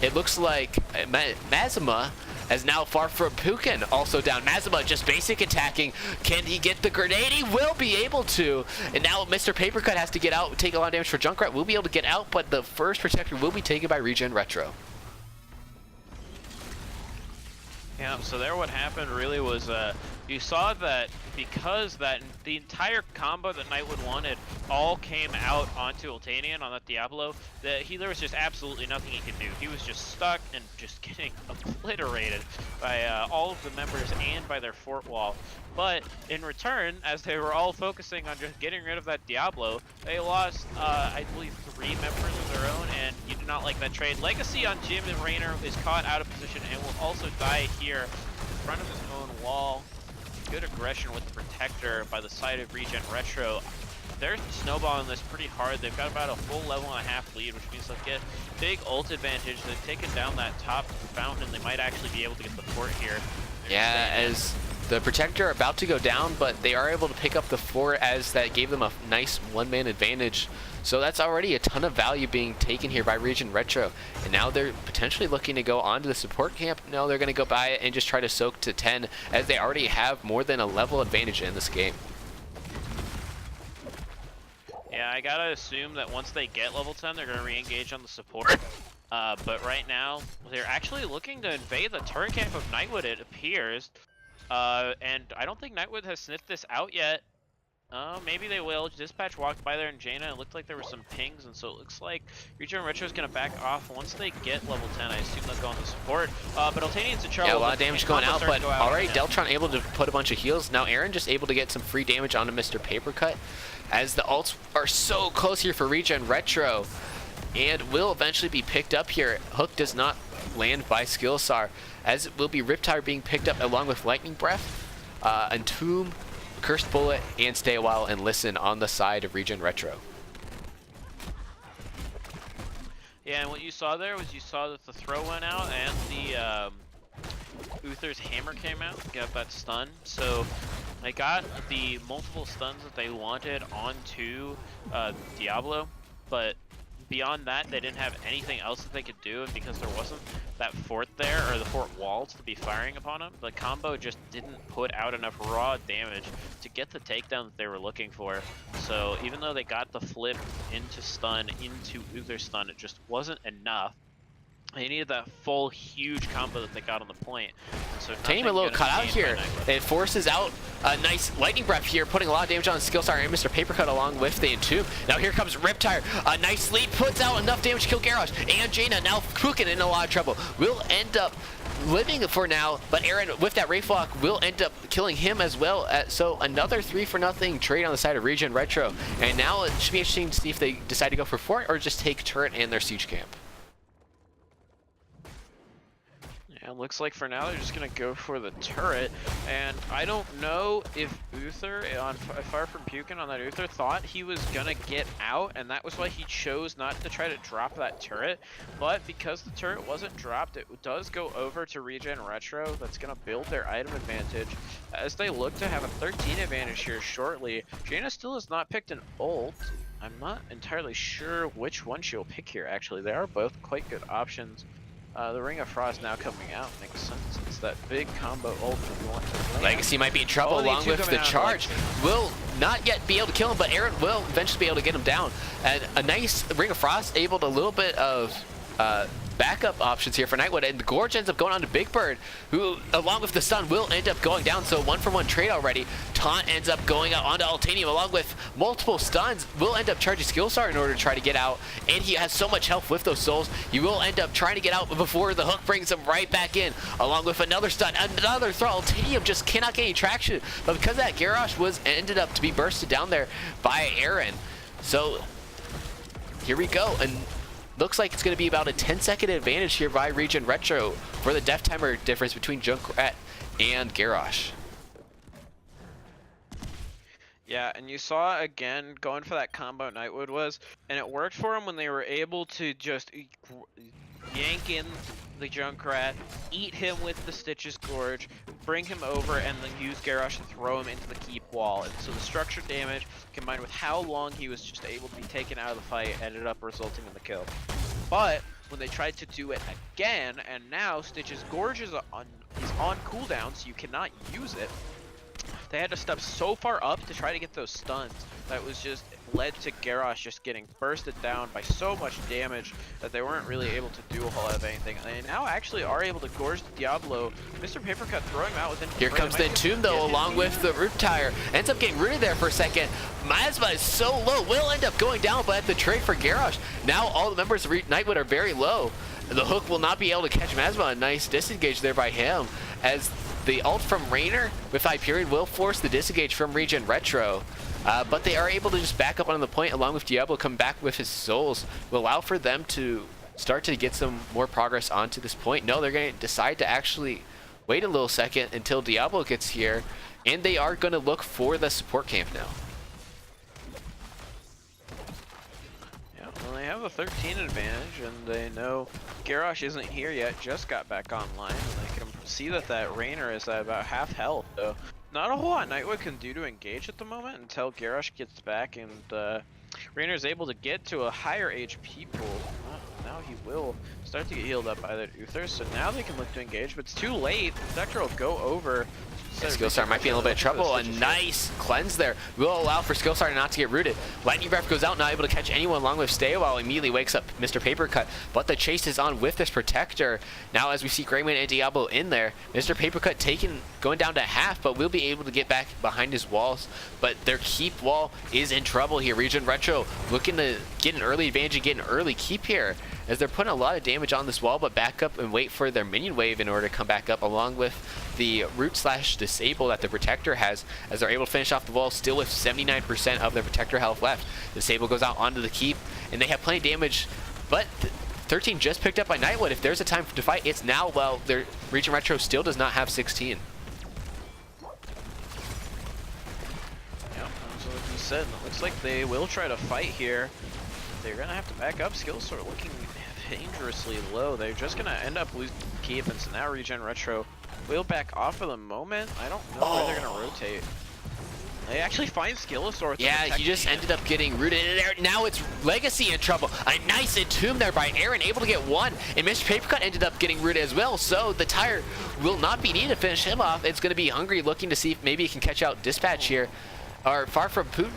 it looks like Mazima, as now far from Pukin also down. Mazima just basic attacking. Can he get the grenade? He will be able to. And now Mr. Papercut has to get out, take a lot of damage for Junkrat. Will be able to get out, but the first protector will be taken by Regen Retro. Yeah, so there what happened really was you saw that because that the entire combo that Nightwood wanted all came out onto Altanian on that Diablo, that there was just absolutely nothing he could do. He was just stuck and just getting obliterated by all of the members and by their fort wall. But in return, as they were all focusing on just getting rid of that Diablo, they lost, I believe, 3 members of their own, and you do not like that trade. Legacy on Jim and Raynor is caught out of position and will also die here in front of his own wall. Good aggression with the Protector by the side of Regen Retro. They're snowballing this pretty hard. They've got about a full level and a half lead, which means they'll get big ult advantage. They've taken down that top fountain, and they might actually be able to get the fort here. Yeah, as the Protector are about to go down, but they are able to pick up the fort as that gave them a nice one-man advantage. So that's already a ton of value being taken here by Regen Retro. And now they're potentially looking to go onto the support camp. No, they're going to go by it and just try to soak to 10, as they already have more than a level advantage in this game. Yeah, I gotta assume that once they get level 10, they're gonna re-engage on the support. But right now, they're actually looking to invade the turret camp of Nightwood, it appears. And I don't think Nightwood has sniffed this out yet. Maybe they will. Dispatch walked by there in Jaina, and it looked like there were some pings, and so it looks like Regen Retro is going to back off. Once they get level 10, I assume they'll go on the support. But Altanian's in trouble. Yeah, a lot of damage going out, but already Deltron able to put a bunch of heals. Now Aaron just able to get some free damage onto Mr. Papercut, as the ults are so close here for Regen Retro, and will eventually be picked up here. Hook does not land by Skillstar, as it will be Riptire being picked up along with Lightning Breath, Entomb, Cursed Bullet, and Stay a While and Listen on the side of Regen Retro. Yeah, and what you saw there was you saw that the throw went out and the Uther's hammer came out, got that stun. So they got the multiple stuns that they wanted onto Diablo, but beyond that, they didn't have anything else that they could do, and because there wasn't that fort there, or the fort walls to be firing upon them, the combo just didn't put out enough raw damage to get the takedown that they were looking for. So even though they got the flip into stun, into Uther stun, it just wasn't enough. They needed that full, huge combo that they got on the point. And so Tame a little cut out here. It forces out a nice Lightning Breath here, putting a lot of damage on Skillstar and Mr. Papercut along with the Entomb. Now here comes Riptire. A nice lead, puts out enough damage to kill Garrosh. And Jaina now Pukin in a lot of trouble. Will end up living for now, but Aaron with that Wraith Lock will end up killing him as well. So another 3-for-0 trade on the side of Regen Retro. And now it should be interesting to see if they decide to go for fort or just take turret and their siege camp. Yeah, looks like for now they're just gonna go for the turret, and I don't know if Uther on Far From Pukin on that Uther thought he was gonna get out, and that was why he chose not to try to drop that turret. But because the turret wasn't dropped, it does go over to Regen Retro. That's gonna build their item advantage as they look to have a 13 advantage here shortly. Jaina still has not picked an ult. I'm not entirely sure which one she'll pick here. Actually, they are both quite good options. The Ring of Frost now coming out makes sense. It's that big combo ult that you want to land. Legacy might be in trouble along with the charge. Will not yet be able to kill him, but Aaron will eventually be able to get him down. And a nice Ring of Frost able to a little bit of backup options here for Nightwood, and the Gorge ends up going on to Big Bird, who, along with the stun, will end up going down. So 1-for-1 trade already. Taunt ends up going out onto Altanium, along with multiple stuns. Will end up charging Skill Star in order to try to get out, and he has so much health with those souls. He will end up trying to get out before the hook brings him right back in, along with another stun, another throw. Altanium just cannot get any traction, but because of that, Garrosh was ended up to be bursted down there by Aaron. So here we go, and looks like it's going to be about a 10-second advantage here by Regen Retro for the death timer difference between Junkrat and Garrosh. Yeah, and you saw again going for that combo Nightwood was, and it worked for him when they were able to just yank in the Junkrat, eat him with the Stitches Gorge, bring him over, and then use Garrosh to throw him into the keep wall. And so the structure damage, combined with how long he was just able to be taken out of the fight, ended up resulting in the kill. But when they tried to do it again, and now Stitches Gorge is on cooldown, so you cannot use it, they had to step so far up to try to get those stuns that was just led to Garrosh just getting bursted down by so much damage that they weren't really able to do a whole lot of anything. And they now actually are able to gorge the Diablo. Mr. Papercut throwing him out within. Here comes the Entomb though, along with the Root Tire. Ends up getting rooted there for a second. Miasma is so low, will end up going down, but at the trade for Garrosh, now all the members of Nightwood are very low. The hook will not be able to catch Miasma. A nice disengage there by him, as the ult from Rainer with Hyperion will force the disengage from Regen Retro. But they are able to just back up on the point, along with Diablo come back with his souls, will allow for them to start to get some more progress onto this point. No, they're going to decide to actually wait a little second until Diablo gets here, and they are going to look for the support camp now. Yeah, well, they have a 13 advantage, and they know Garrosh isn't here yet, just got back online, and they can see that Rainer is at about half health, so not a whole lot Nightwood can do to engage at the moment until Garrosh gets back and Rainer is able to get to a higher HP pool. Now he will start to get healed up by the Uther, so now they can look to engage, but it's too late. Vector will go over. Skillstar might be in a little bit of trouble. A nice cleanse there will allow for Skillstar not to get rooted. Lightning Breath goes out, not able to catch anyone, along with Stay While immediately wakes up Mr. Papercut. But the chase is on with this Protector. Now as we see Greymane and Diablo in there, Mr. Papercut going down to half, but will be able to get back behind his walls. But their keep wall is in trouble here. Regen Retro looking to get an early advantage and get an early keep here, as they're putting a lot of damage on this wall, but back up and wait for their minion wave in order to come back up, along with the root/disable that the Protector has, as they're able to finish off the wall still with 79% of their Protector health left. Disable goes out onto the keep, and they have plenty of damage, but 13 just picked up by Nightwood. If there's a time to fight, it's now. Well, their Regen Retro still does not have 16. Yeah, so like you said, it looks like they will try to fight here. They're gonna have to back up. Skills are looking dangerously low. They're just gonna end up losing keep, and so now Regen Retro will back off for the moment. I don't know where they're gonna rotate. They actually find Skillosaur. Yeah, he just ended up getting rooted in there. Now it's Legacy in trouble. A nice Entomb there by Aaron, able to get one. And Mr. Papercut ended up getting rooted as well, so the tire will not be needed to finish him off. It's going to be Hungry looking to see if maybe he can catch out Dispatch here. Or Far From Putin.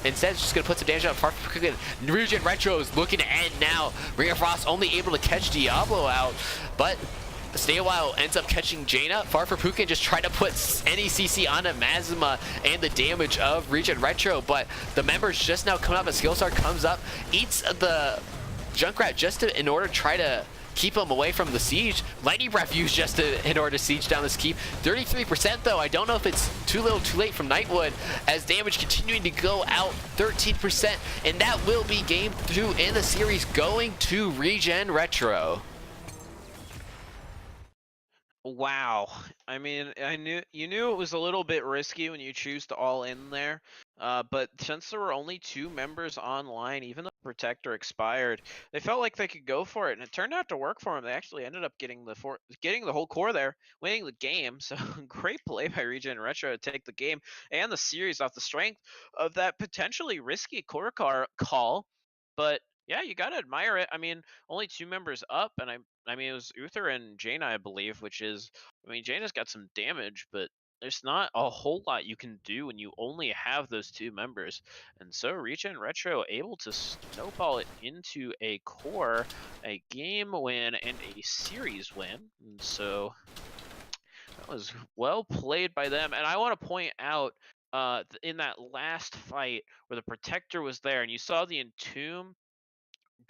Instead, it's just going to put some damage on Far From Putin. Regen Retro is looking to end now. Ring of Frost only able to catch Diablo out, but Stay a While ends up catching Jaina. Far From Pukin just tried to put any CC onto Mazma and the damage of Regen Retro, but the members just now coming up as Skillstar comes up, eats the Junkrat just in order to try to keep him away from the siege. Lightning Breath used just in order to siege down this keep. 33% though. I don't know if it's too little too late from Nightwood, as damage continuing to go out 13%, and that will be game 2 in the series going to Regen Retro. Wow. I mean, you knew it was a little bit risky when you choose to all in there, but since there were only 2 members online, even though Protector expired, they felt like they could go for it, and it turned out to work for them. They actually ended up getting the whole core there, winning the game. So great play by Regen Retro to take the game and the series off the strength of that potentially risky core call, but yeah, you gotta admire it. I mean, only 2 members up, and I mean, it was Uther and Jaina, I believe, which is, I mean, Jaina's got some damage, but there's not a whole lot you can do when you only have those two members. And so Regen Retro able to snowball it into a core, a game win, and a series win. And so that was well played by them. And I want to point out in that last fight where the Protector was there and you saw the Entomb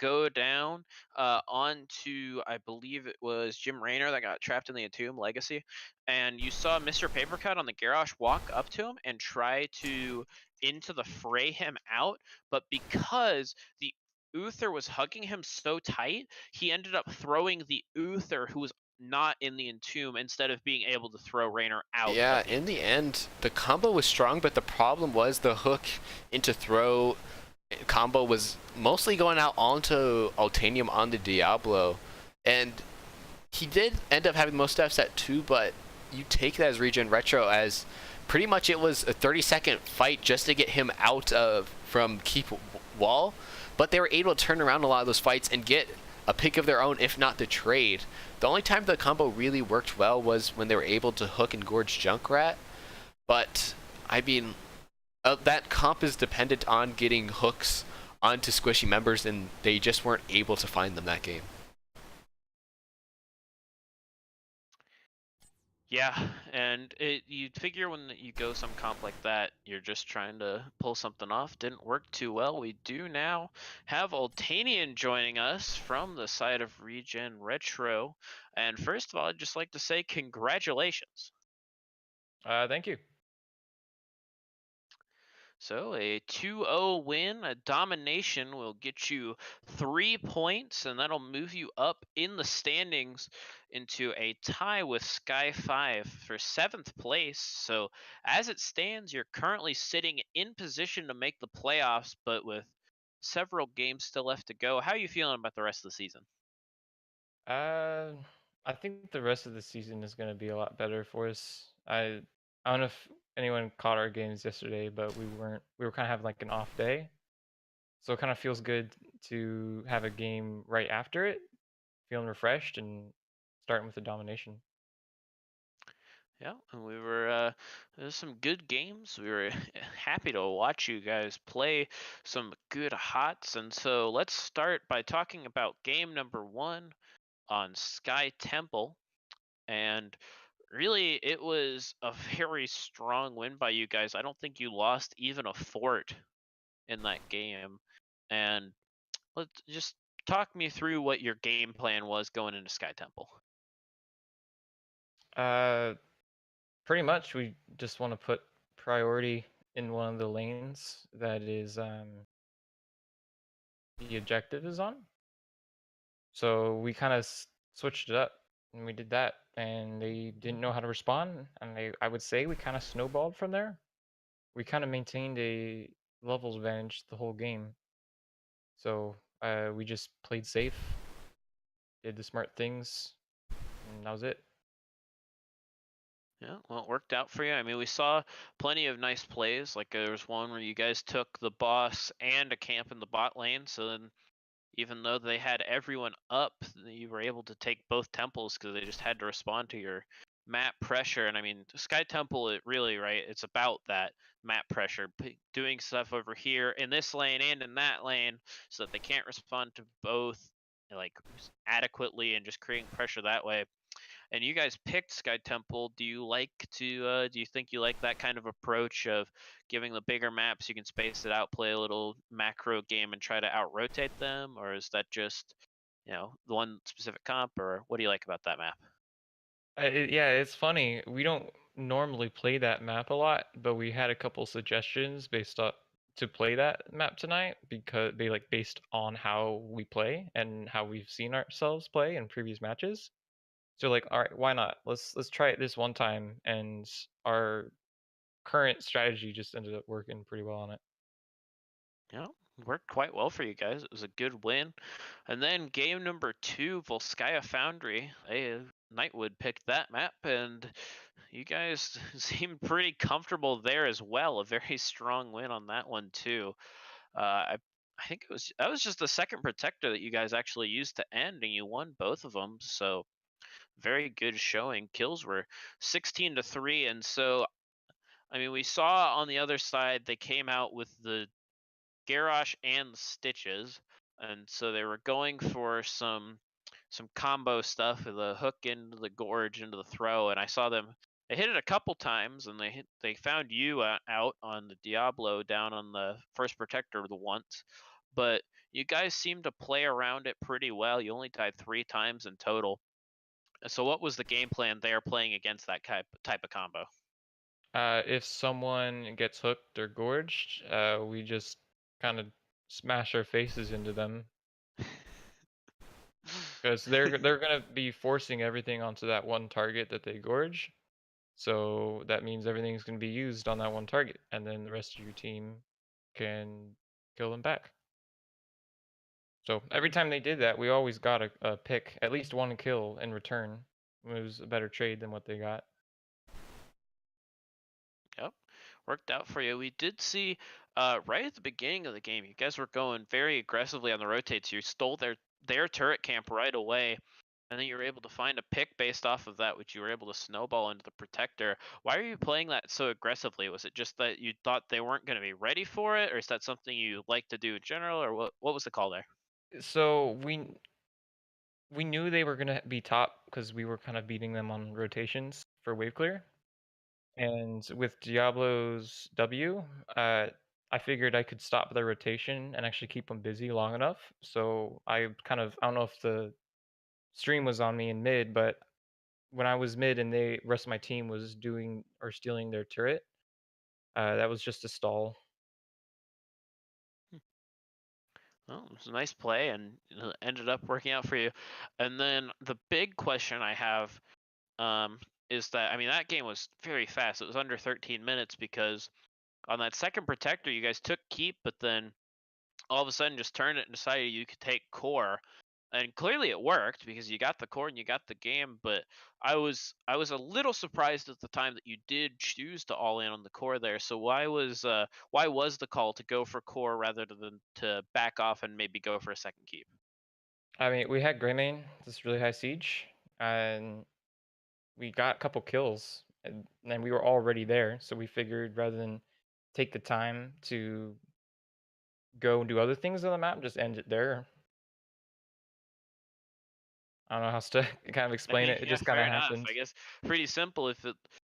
go down onto, I believe it was Jim Raynor that got trapped in the Entomb Legacy, and you saw Mr. Papercut on the Garrosh walk up to him and try to into the fray him out, but because the Uther was hugging him so tight, he ended up throwing the Uther who was not in the Entomb instead of being able to throw Raynor out Yeah, of the in the Entomb. end, the combo was strong, but the problem was the hook into throw combo was mostly going out onto Altanium on the Diablo. And he did end up having most deaths at 2, but you take that as Regen Retro as pretty much it was a 30-second fight just to get him out of from keep wall, but they were able to turn around a lot of those fights and get a pick of their own, if not the trade. The only time the combo really worked well was when they were able to hook and gorge Junkrat, but I mean, that comp is dependent on getting hooks onto squishy members, and they just weren't able to find them that game. Yeah, and you'd figure when you go some comp like that, you're just trying to pull something off. Didn't work too well. We do now have Oltanian joining us from the side of Regen Retro. And first of all, I'd just like to say congratulations. Thank you. So a 2-0 win, a domination will get you 3 points, and that'll move you up in the standings into a tie with Sky 5 for 7th place. So as it stands, you're currently sitting in position to make the playoffs, but with several games still left to go. How are you feeling about the rest of the season? Uh, I think the rest of the season is going to be a lot better for us. I don't know if anyone caught our games yesterday, but we weren't. We were kind of having like an off day, so it kind of feels good to have a game right after it, feeling refreshed and starting with a domination. Yeah, and we were there's some good games. We were happy to watch you guys play some good hots. And so let's start by talking about game number 1 on Sky Temple. And really it was a very strong win by you guys. I don't think you lost even a fort in that game. And let's just talk me through what your game plan was going into Sky Temple. Uh, Pretty much we just want to put priority in one of the lanes that is the objective is on. So we kind of switched it up and we did that, and they didn't know how to respond, and I would say we kind of snowballed from there. We kind of maintained a levels advantage the whole game. So we just played safe, did the smart things, and that was it. Yeah, well, it worked out for you. I mean, we saw plenty of nice plays. Like there was one where you guys took the boss and a camp in the bot lane. So then, even though they had everyone up, you were able to take both temples because they just had to respond to your map pressure. And I mean, Sky Temple, it really, right? It's about that map pressure, doing stuff over here in this lane and in that lane, so that they can't respond to both like adequately and just creating pressure that way. And you guys picked Sky Temple. Do you like to? Do you think you like that kind of approach of giving the bigger maps? You can space it out, play a little macro game, and try to out rotate them, or is that just, the one specific comp? Or what do you like about that map? Yeah, it's funny. We don't normally play that map a lot, but we had a couple suggestions based on to play that map tonight because they like based on how we play and how we've seen ourselves play in previous matches. So like, all right, why not? Let's try it this one time, and our current strategy just ended up working pretty well on it. Yeah, worked quite well for you guys. It was a good win. And then game number 2, Volskaya Foundry. Nightwood picked that map, and you guys seemed pretty comfortable there as well. A very strong win on that one too. I think that was just the second protector that you guys actually used to end, and you won both of them. So very good showing. Kills were 16-3, and so I mean, we saw on the other side they came out with the Garrosh and the Stitches, and so they were going for some combo stuff with the hook into the gorge into the throw, and I saw them. They hit it a couple times, and they found you out on the Diablo down on the first protector the once, but you guys seemed to play around it pretty well. You only died 3 times in total. So what was the game plan there playing against that type of combo? If someone gets hooked or gorged, we just kind of smash our faces into them because they're gonna be forcing everything onto that one target that they gorge. So that means everything's gonna be used on that one target, and then the rest of your team can kill them back. So every time they did that, we always got a pick, at least one kill in return. It was a better trade than what they got. Yep, worked out for you. We did see right at the beginning of the game, you guys were going very aggressively on the rotates. You stole their turret camp right away, and then you were able to find a pick based off of that, which you were able to snowball into the protector. Why are you playing that so aggressively? Was it just that you thought they weren't going to be ready for it, or is that something you like to do in general, or what was the call there? So we knew they were gonna be top because we were kind of beating them on rotations for wave clear. And with Diablo's W, I figured I could stop their rotation and actually keep them busy long enough. So I don't know if the stream was on me in mid, but when I was mid and the rest of my team was doing or stealing their turret, that was just a stall. Well, it was a nice play and ended up working out for you. And then the big question I have um, is that I mean that game was very fast. It was under 13 minutes because on that second protector you guys took keep, but then all of a sudden just turned it and decided you could take core. And clearly it worked because you got the core and you got the game, but I was a little surprised at the time that you did choose to all in on the core there. So why was the call to go for core rather than to back off and maybe go for a second keep? I mean, we had Greymane, this really high siege, and we got a couple kills, and we were already there. So we figured rather than take the time to go and do other things on the map, just end it there. I don't know how to kind of I explain mean, it. It yeah, just kind fair of enough. happened. I guess pretty simple.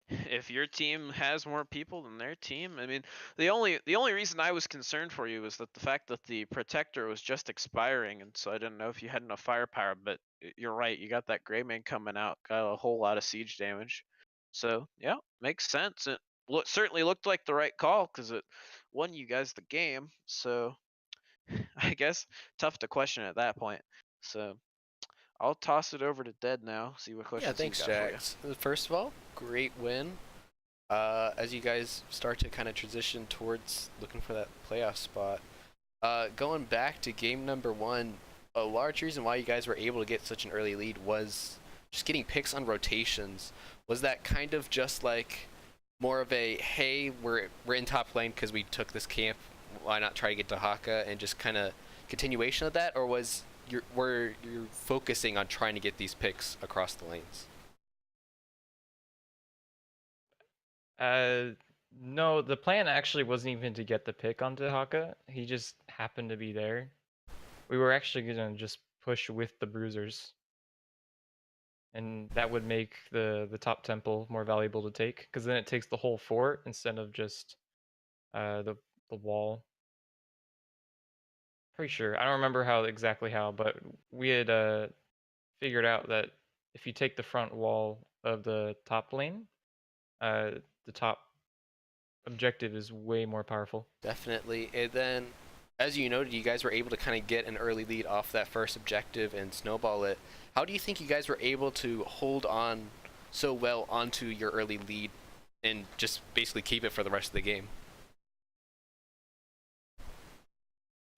If your team has more people than their team, I mean, the only reason I was concerned for you was that the fact that the protector was just expiring, and so I didn't know if you had enough firepower. But you're right, you got that Greymane coming out, got a whole lot of siege damage. So yeah, makes sense. It certainly looked like the right call because it won you guys the game. So I guess tough to question at that point. So I'll toss it over to Dead now. See what Yeah, questions he's thanks, got for you. Jax. First of all, great win. As you guys start to kind of transition towards looking for that playoff spot, going back to game number one, a large reason why you guys were able to get such an early lead was just getting picks on rotations. Was that kind of just like more of a hey, we're in top lane because we took this camp, why not try to get to Haka, and just kind of continuation of that, or were you focusing on trying to get these picks across the lanes? No, the plan actually wasn't even to get the pick onto Haka. He just happened to be there. We were actually gonna just push with the bruisers, and that would make the top temple more valuable to take, because then it takes the whole fort instead of just the wall. Pretty sure. I don't remember exactly how, but we had figured out that if you take the front wall of the top lane, the top objective is way more powerful. Definitely. And then, as you noted, you guys were able to kind of get an early lead off that first objective and snowball it. How do you think you guys were able to hold on so well onto your early lead and just basically keep it for the rest of the game?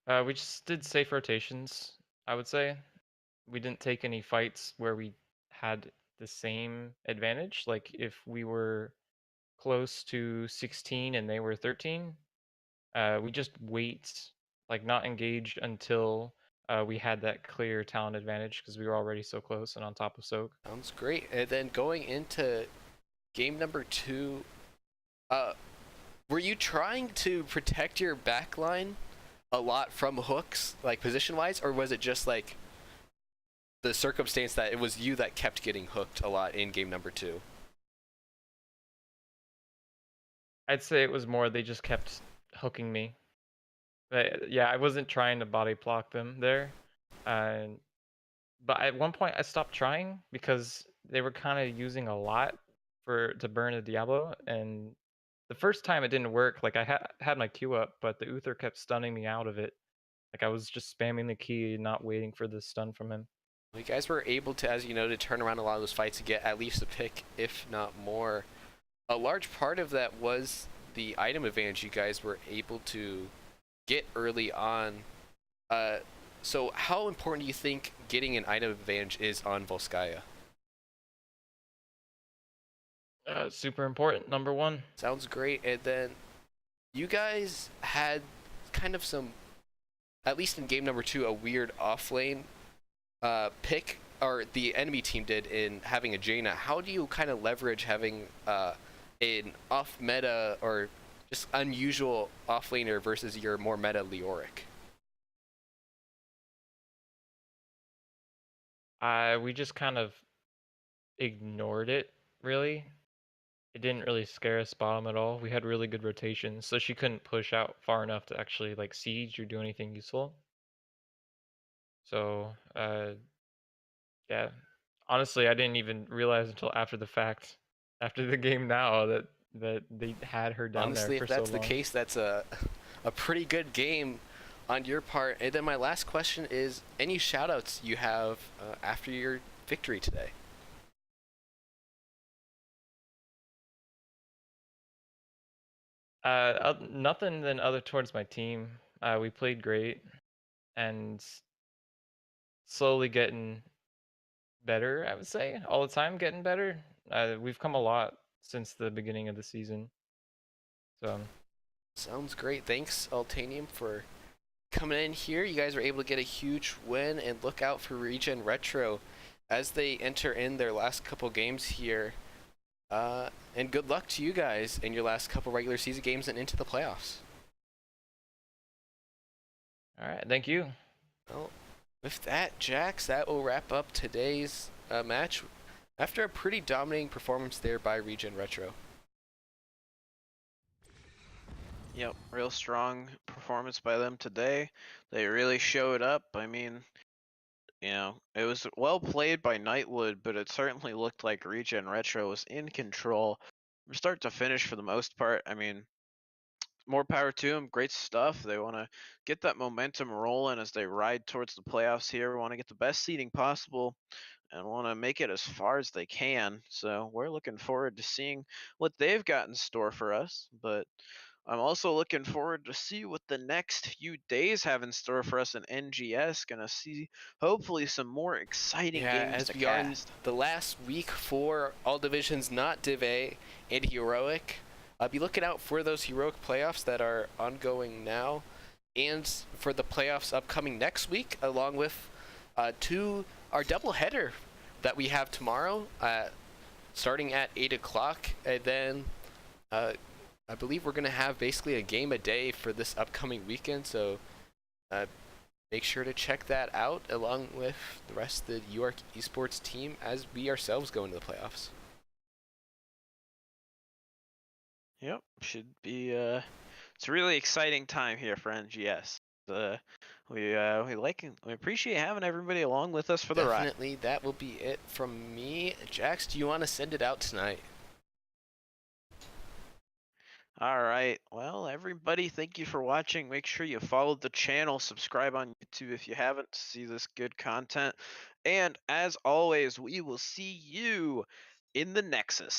We just did safe rotations, I would say. We didn't take any fights where we had the same advantage. Like if we were close to 16 and they were 13, we just wait, like not engage until we had that clear talent advantage because we were already so close and on top of Soak. Sounds great. And then going into game number 2, were you trying to protect your backline a lot from hooks, like position-wise, or was it just like the circumstance that it was you that kept getting hooked a lot in game number 2? I'd say it was more they just kept hooking me. But yeah, I wasn't trying to body block them there. But at one point I stopped trying because they were kind of using a lot to burn a Diablo, and the first time it didn't work. Like I had my Q up, but the Uther kept stunning me out of it. Like I was just spamming the key, not waiting for the stun from him. You guys were able to, as you know, to turn around a lot of those fights to get at least a pick, if not more. A large part of that was the item advantage you guys were able to get early on. So how important do you think getting an item advantage is on Volskaya? Super important, number 1. Sounds great. And then you guys had kind of some, at least in game number 2, a weird off lane pick, or the enemy team did, in having a Jaina. How do you kind of leverage having an off meta or just unusual off laner versus your more meta Leoric? We just kind of ignored it, really. It didn't really scare us bottom at all. We had really good rotations, so she couldn't push out far enough to actually like siege or do anything useful. So, yeah. Honestly, I didn't even realize until after the fact, after the game now, that they had her down Honestly, there for if that's so the long. case, that's a pretty good game on your part. And then my last question is, any shoutouts you have after your victory today? Nothing than other towards my team. We played great and slowly getting better, I would say. All the time getting better. We've come a lot since the beginning of the season. So Sounds great. Thanks, Altanium, for coming in here. You guys were able to get a huge win, and look out for Regen Retro as they enter in their last couple games here. And good luck to you guys in your last couple regular season games and into the playoffs. all right, thank you. Well, with that, Jax, that will wrap up today's match after a pretty dominating performance there by Regen Retro. Yep, real strong performance by them today. They really showed up. I mean, it was well played by Nightwood, but it certainly looked like Regen Retro was in control from start to finish for the most part. I mean, more power to them. Great stuff. They want to get that momentum rolling as they ride towards the playoffs here. We want to get the best seeding possible and want to make it as far as they can. So we're looking forward to seeing what they've got in store for us. But I'm also looking forward to see what the next few days have in store for us in NGS. Gonna see hopefully some more exciting Yeah, games as to we are in cast. the last week for all divisions, not Div A and Heroic. Be looking out for those Heroic playoffs that are ongoing now, and for the playoffs upcoming next week, along with our double header that we have tomorrow, starting at 8 o'clock, and then I believe we're going to have basically a game a day for this upcoming weekend, so make sure to check that out along with the rest of the York Esports team as we ourselves go into the playoffs. Yep, should be it's a really exciting time here for NGS. We appreciate having everybody along with us for the ride. Definitely, that will be it from me. Jax, do you want to send it out tonight? All right. Well, everybody, thank you for watching. Make sure you follow the channel, subscribe on YouTube if you haven't to see this good content. And as always, we will see you in the Nexus.